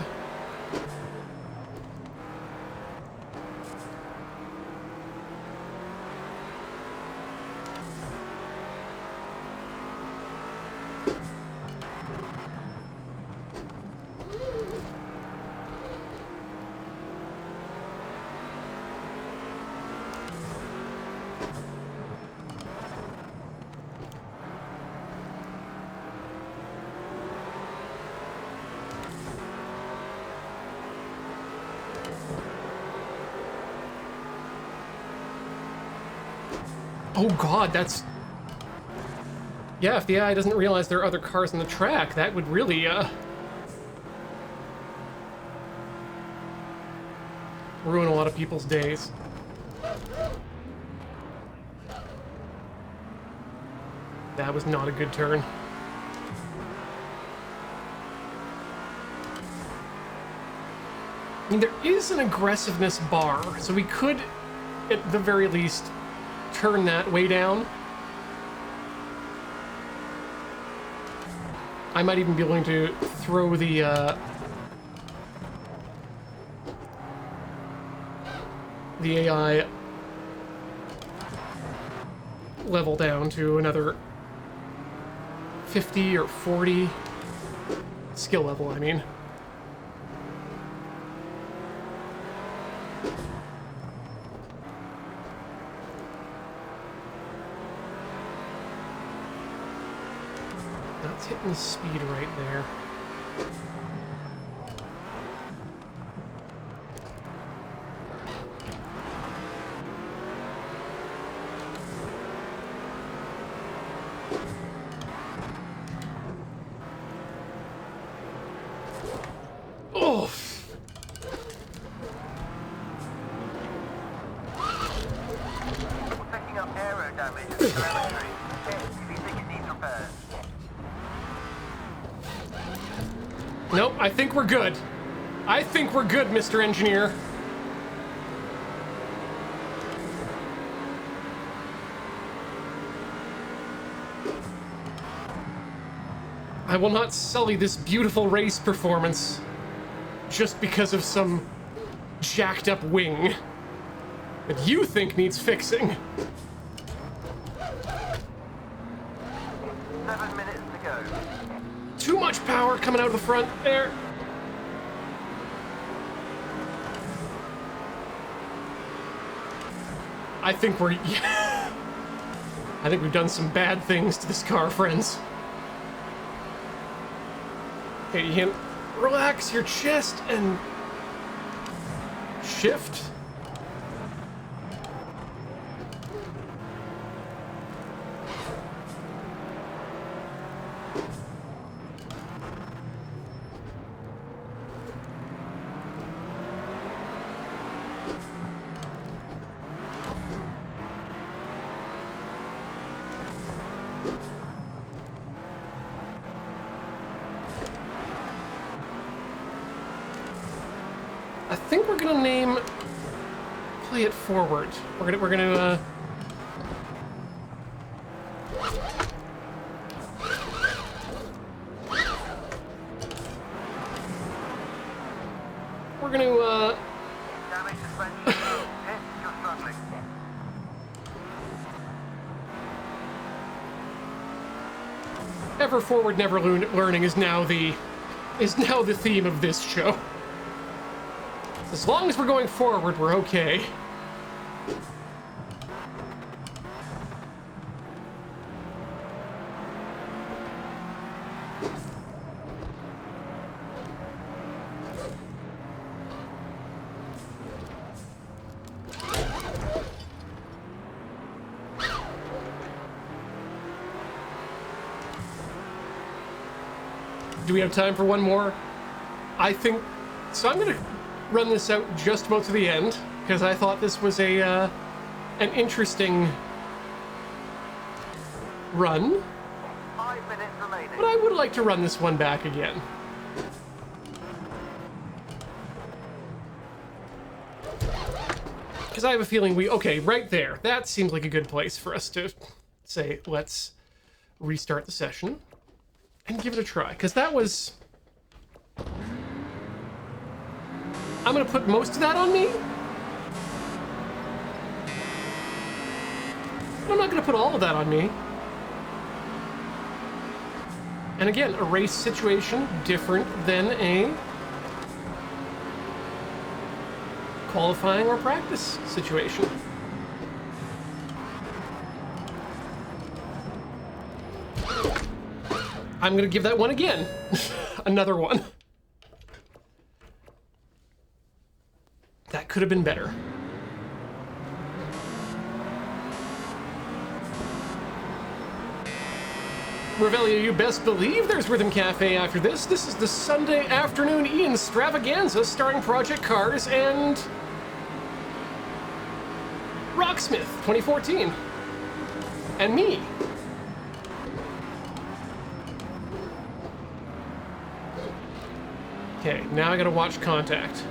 Oh god, that's... Yeah, if the AI doesn't realize there are other cars on the track, that would really, ruin a lot of people's days. That was not a good turn. I mean, there is an aggressiveness bar, so we could, at the very least, turn that way down. I might even be willing to throw the AI level down to another 50 or 40 skill level, I mean. getting the speed right there. Oh! We're picking up aero damage at the telemetry. If you think it needs repairs. Nope, I think we're good. I think we're good, Mr. Engineer. I will not sully this beautiful race performance just because of some jacked up wing that you think needs fixing. 7 minutes to go. Too much power coming out of the front there. I think we're... I think we've done some bad things to this car, friends. Okay, you can relax your chest and shift. I think we're gonna name Play It Forward. We're gonna Damage suspension. Hit, you're struggling. ever forward, never learning is now the theme of this show. As long as we're going forward, we're okay. Do we have time for one more? I think so. I'm gonna run this out just about to the end because I thought this was an interesting run. 5 minutes remaining. But I would like to run this one back again. Because I have a feeling okay, right there. That seems like a good place for us to say, let's restart the session and give it a try. Because that was... I'm going to put most of that on me. But I'm not going to put all of that on me. And again, a race situation different than a qualifying or practice situation. I'm gonna give that one again. Another one. That could have been better. Revelia, you best believe there's Rhythm Cafe after this. This is the Sunday afternoon Ian-stravaganza starring Project Cars and Rocksmith 2014. And me. Okay, now I gotta watch Contact.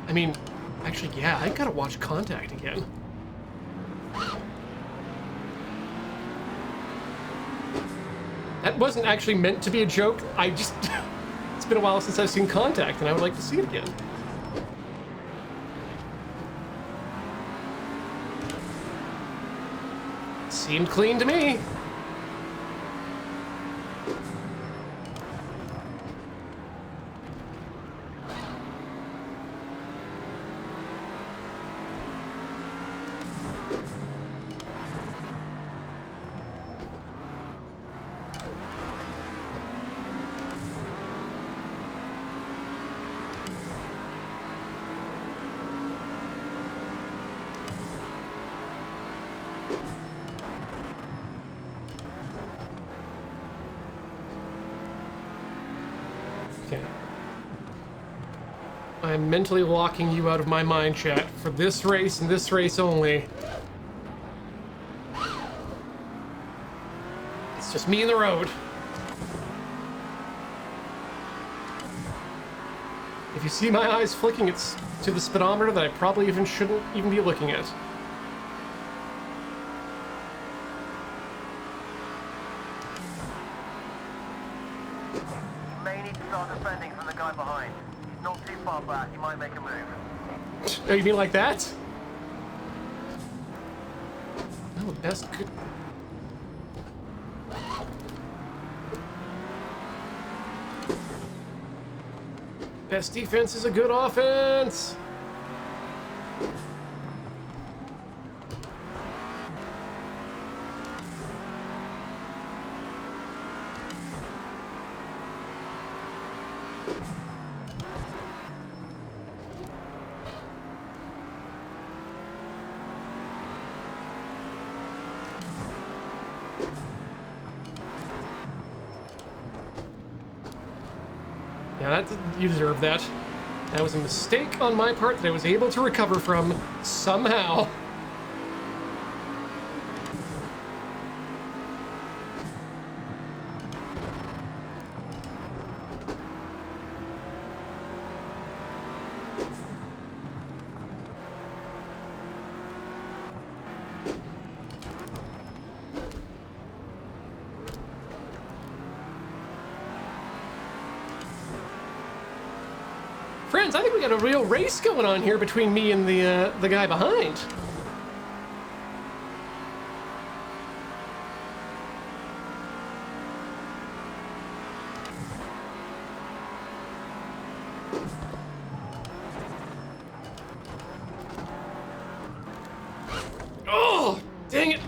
I mean, actually, yeah, I gotta watch Contact again. That wasn't actually meant to be a joke. I just... It's been a while since I've seen Contact, and I would like to see it again. Seemed clean to me. I'm mentally locking you out of my mind, chat, for this race and this race only. It's just me and the road. If you see my eyes flicking, it's to the speedometer that I probably shouldn't even be looking at. You may need to start defending from the guy behind. He's not too far back. He might make a move. Oh, you mean like that? No, best could... Best defense is a good offense! Yeah, you deserve that. That was a mistake on my part that I was able to recover from somehow. Friends, I think we got a real race going on here between me and the guy behind. Oh, dang it!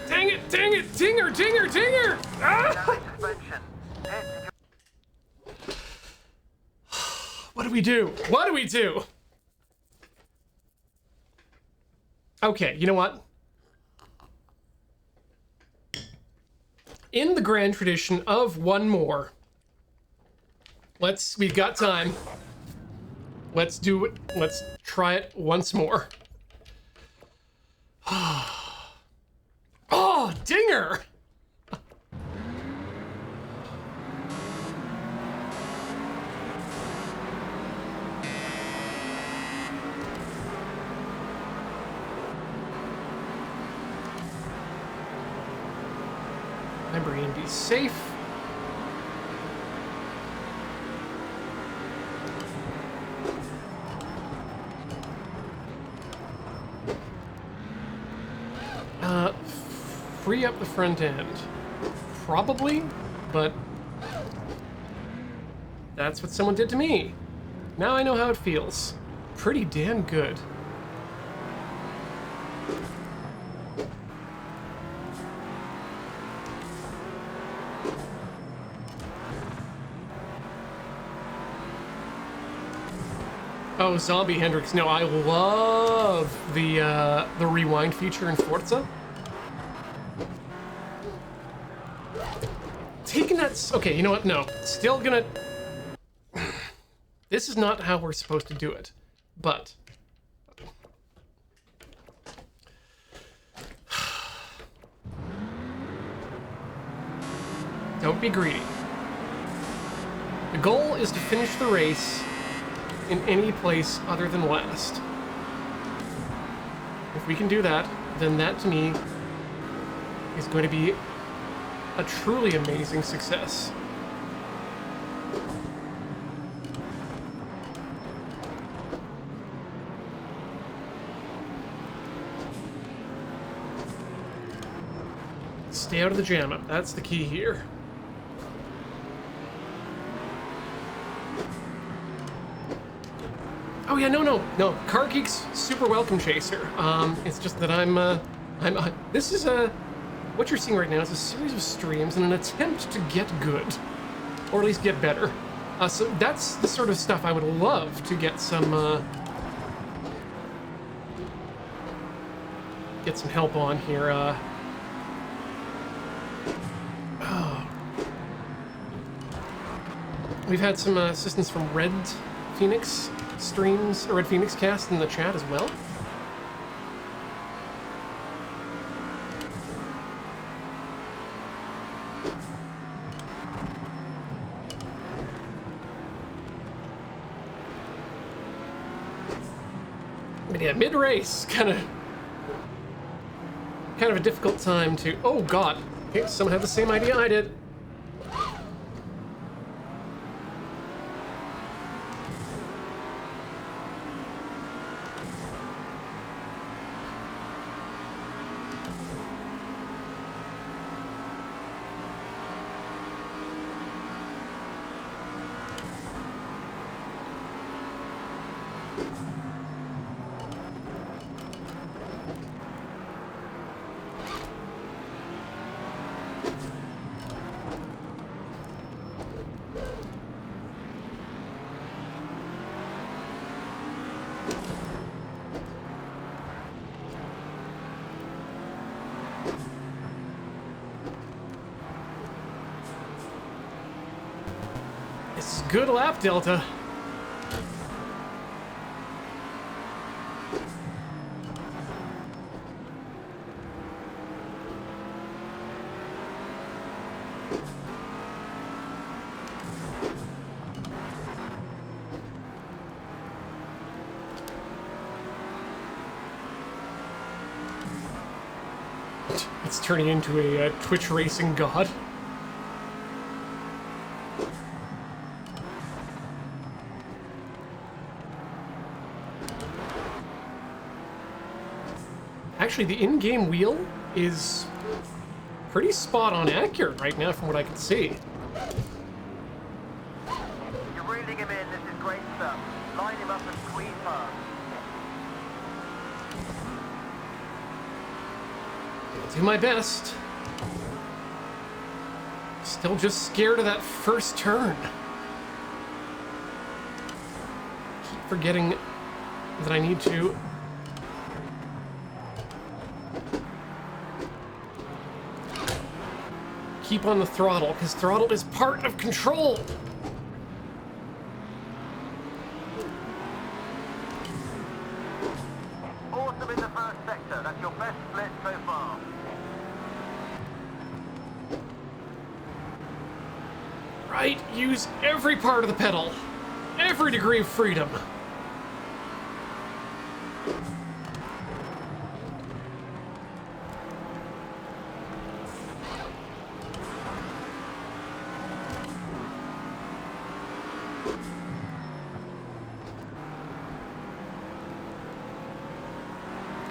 Dang it! Dang it! Dinger! Dinger! Dinger! Ah! Suspension. What do we do? What do we do? Okay, you know what? In the grand tradition of one more, we've got time. Let's do it. Let's try it once more. Oh, dinger! Remember, and be safe. Free up the front end. Probably, but that's what someone did to me. Now I know how it feels. Pretty damn good. Oh, Zombie Hendrix. No, I love the rewind feature in Forza. Taking that... Okay, you know what? No. Still gonna... This is not how we're supposed to do it. But... Don't be greedy. The goal is to finish the race in any place other than last. If we can do that, then that to me is going to be a truly amazing success. Stay out of the jam up. That's the key here. Oh yeah, no. Car Geek's super welcome, Chaser. It's just that this is what you're seeing right now is a series of streams in an attempt to get good, or at least get better. So that's the sort of stuff I would love to get some help on here. We've had some assistance from Red Phoenix. streams, or Red Phoenix cast in the chat as well. But yeah, mid-race, kind of a difficult time to... Oh, God. Okay, someone had the same idea I did. This is good lap delta. It's turning into a Twitch racing god. Actually, the in-game wheel is pretty spot-on accurate right now from what I can see. You're reeling him in. This is great stuff. Line him up and squeeze past. I'll do my best. Still just scared of that first turn. Keep forgetting that I need to keep on the throttle, because throttle is part of control. Awesome in the first sector. That's your best split so far. Right, use every part of the pedal. Every degree of freedom.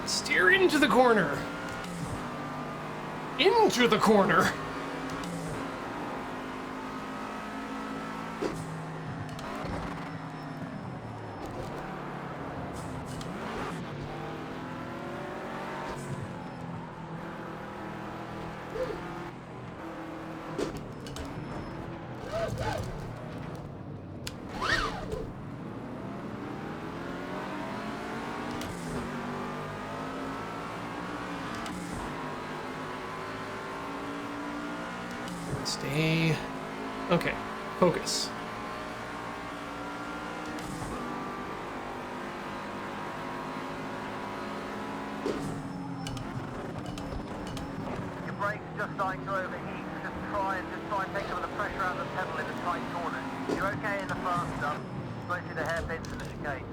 Steer into the corner. Into the corner. Stay... Okay, focus. Your brakes just starting to overheat. So just try and take some of the pressure out of the pedal in the tight corners. You're okay in the fast stuff, mostly the hairpins and the chicane.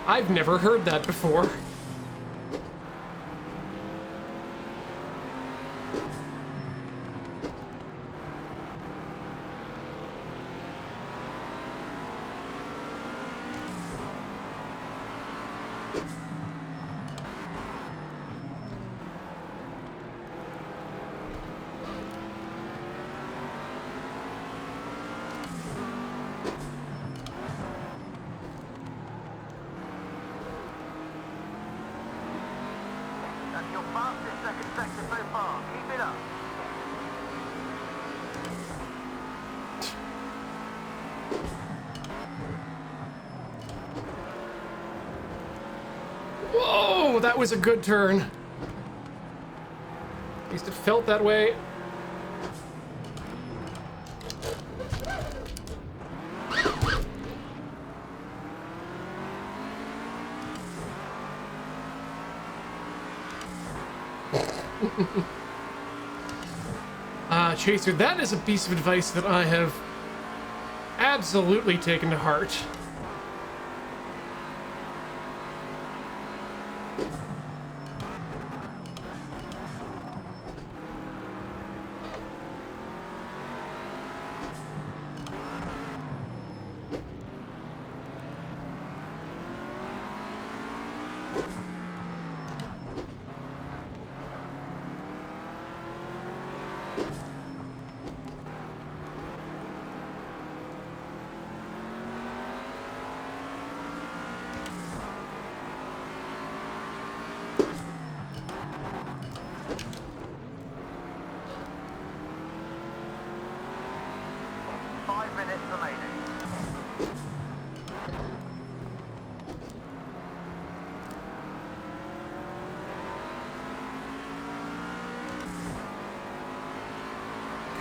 I've never heard that before. That's your fastest second sector so far. Keep it up. Whoa, that was a good turn. At least it felt that way. Chaser, that is a piece of advice that I have absolutely taken to heart.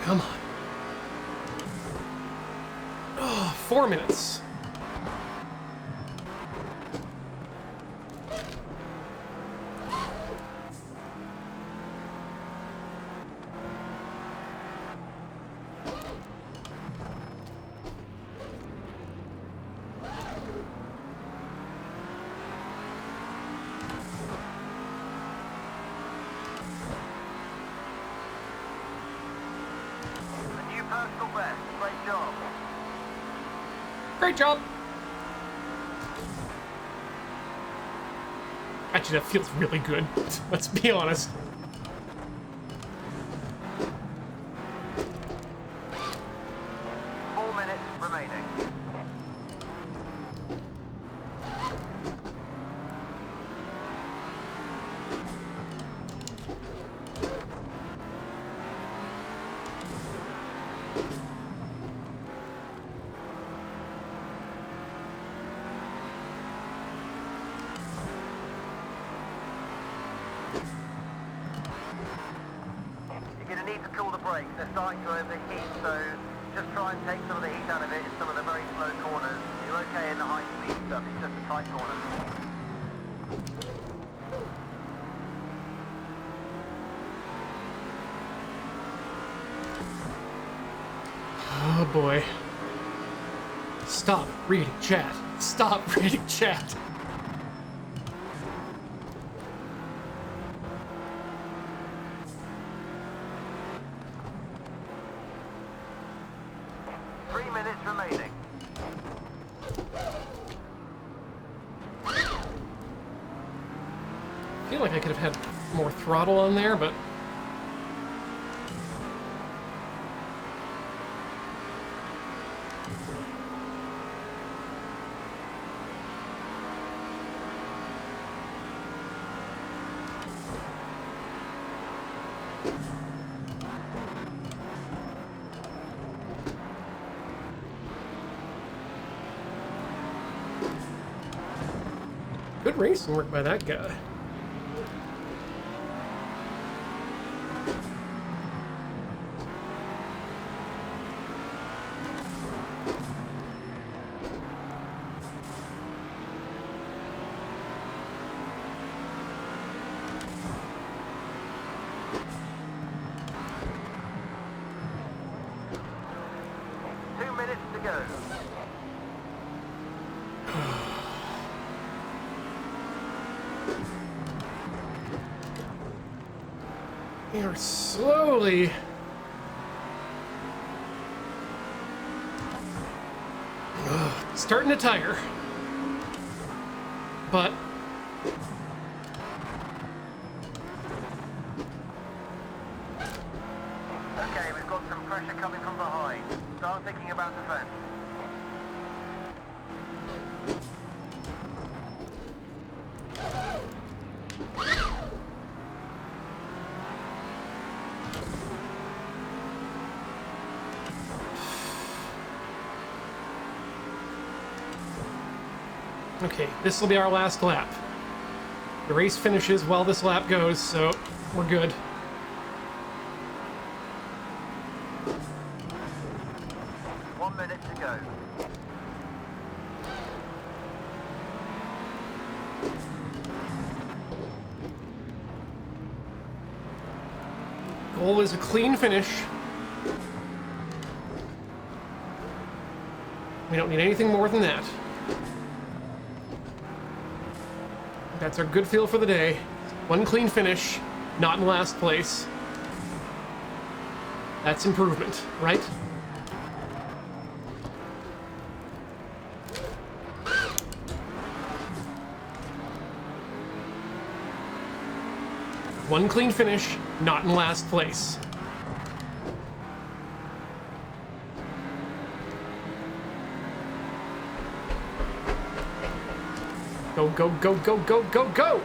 Come on. Oh, 4 minutes. Personal best. Great job. Great job. Actually, that feels really good. Let's be honest. Remaining. You're going to need to cool the brakes. They're starting to overheat, so just try and take some of the heat out of it in some of the very slow corners. You're okay in the high-speed stuff. It's just the tight corners. Oh boy. Stop reading chat. Stop reading chat. Remaining. I feel like I could have had more throttle on there, but good racing work by that guy. To go. We are slowly starting to tire, but okay, we've got some pressure coming from behind. Start thinking about defense. okay, this will be our last lap. The race finishes while this lap goes, so we're good. One minute to go. Goal is a clean finish. We don't need anything more than that. That's our good feel for the day. One clean finish, not in last place. That's improvement, right? One clean finish, not in last place. Go, go, go, go, go, go, go!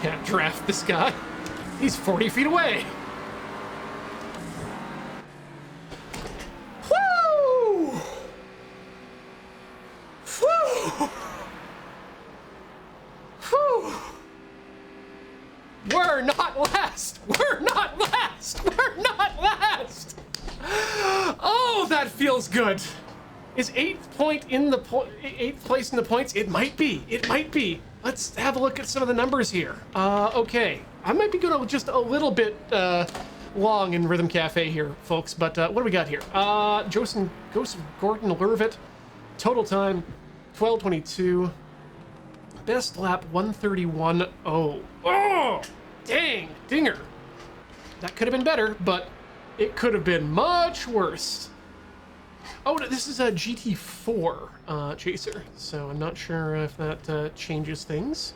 Can't draft this guy. He's 40 feet away. Woo! Woo! Woo! We're not last. We're not last. We're not last. Oh, that feels good. Is eighth place in the points? It might be. It might be. Let's have a look at some of the numbers here. Okay. I might be going just a little bit long in Rhythm Cafe here, folks, but what do we got here? Joseph Gordon Lervitt, total time 12:22, best lap 1:31.0. Oh, dang, dinger. That could have been better, but it could have been much worse. Oh, this is a GT4 chaser, so I'm not sure if that changes things.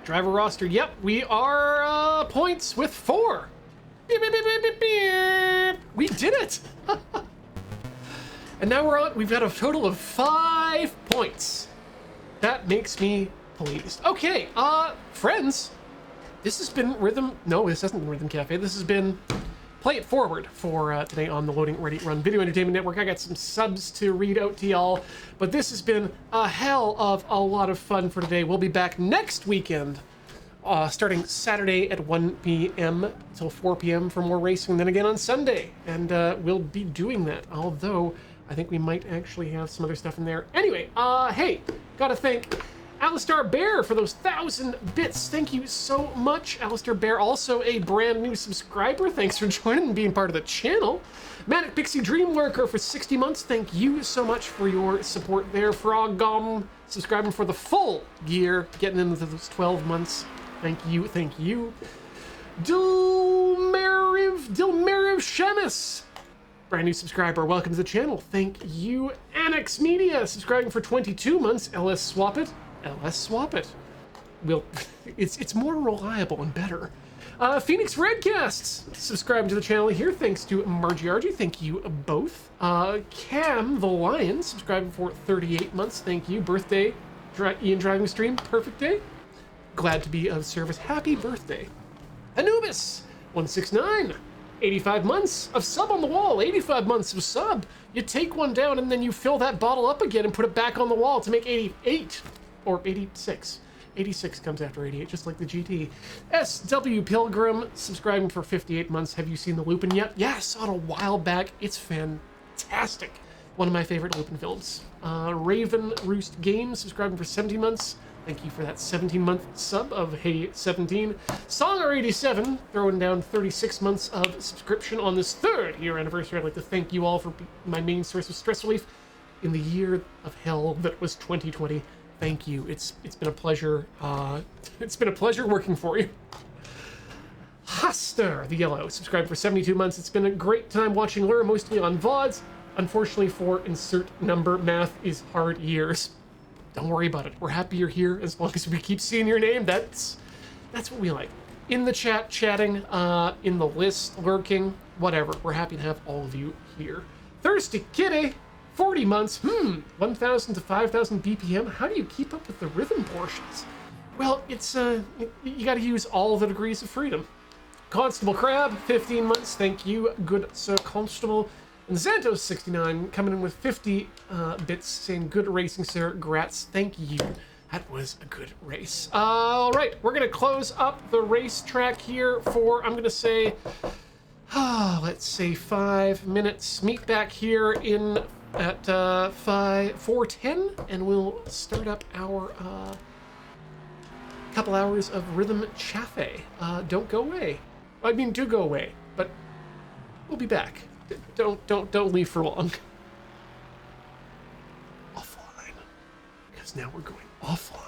Driver roster, yep, we are points with 4. We did it! And now we've got a total of 5 points. That makes me pleased. Okay, friends, this has been this hasn't been Rhythm Cafe. This has been Play It Forward for today on the Loading Ready Run Video Entertainment Network. I got some subs to read out to y'all, but this has been a hell of a lot of fun for today. We'll be back next weekend, starting Saturday at 1 p.m. till 4 p.m. for more racing, then again on Sunday. And we'll be doing that, although I think we might actually have some other stuff in there. Anyway, hey, gotta thank Alistair Bear for those 1,000 bits. Thank you so much, Alistair Bear. Also a brand new subscriber. Thanks for joining and being part of the channel. Manic Pixie Dream Lurker for 60 months. Thank you so much for your support there. Frog Gum subscribing for the full year, getting into those 12 months. Thank you, thank you. Dilmeriv Shemis, brand new subscriber. Welcome to the channel. Thank you. Annex Media subscribing for 22 months. LS Swap It. It's more reliable and better. Phoenix Redcasts subscribing to the channel here. Thanks to Margie RG. Thank you both. Cam the Lion subscribing for 38 months. Thank you. Birthday, Ian driving stream. Perfect day. Glad to be of service. Happy birthday. Anubis 169. 85 months of sub on the wall. 85 months of sub. You take one down and then you fill that bottle up again and put it back on the wall to make 88. Or 86. 86 comes after 88, just like the GT. SW Pilgrim, subscribing for 58 months. Have you seen the Lupin yet? Yeah, I saw it a while back. It's fantastic. One of my favorite Lupin films. Raven Roost Games, subscribing for 17 months. Thank you for that 17-month sub of Hey 17. Songer87, throwing down 36 months of subscription on this 3rd year anniversary. I'd like to thank you all for my main source of stress relief in the year of hell that was 2020. Thank you. It's been a pleasure. It's been a pleasure working for you. Haster the Yellow, subscribed for 72 months. It's been a great time watching Lure, mostly on VODs. Unfortunately for insert number, math is hard years. Don't worry about it. We're happy you're here as long as we keep seeing your name. That's what we like. In the chat, chatting, in the list, lurking, whatever. We're happy to have all of you here. Thirsty Kitty, 40 months. 1,000 to 5,000 BPM. How do you keep up with the rhythm portions? Well, it's you got to use all the degrees of freedom. Constable Crab, 15 months. Thank you, good Sir Constable. And Santos69 coming in with 50 bits saying, good racing, sir. Grats. Thank you. That was a good race. All right, we're going to close up the racetrack here for, I'm going to say, let's say 5 minutes. Meet back here in at 4:10, and we'll start up our couple hours of Rhythm Chafe. Don't go away. I mean, do go away, but we'll be back. Don't leave for long. Offline, because now we're going offline.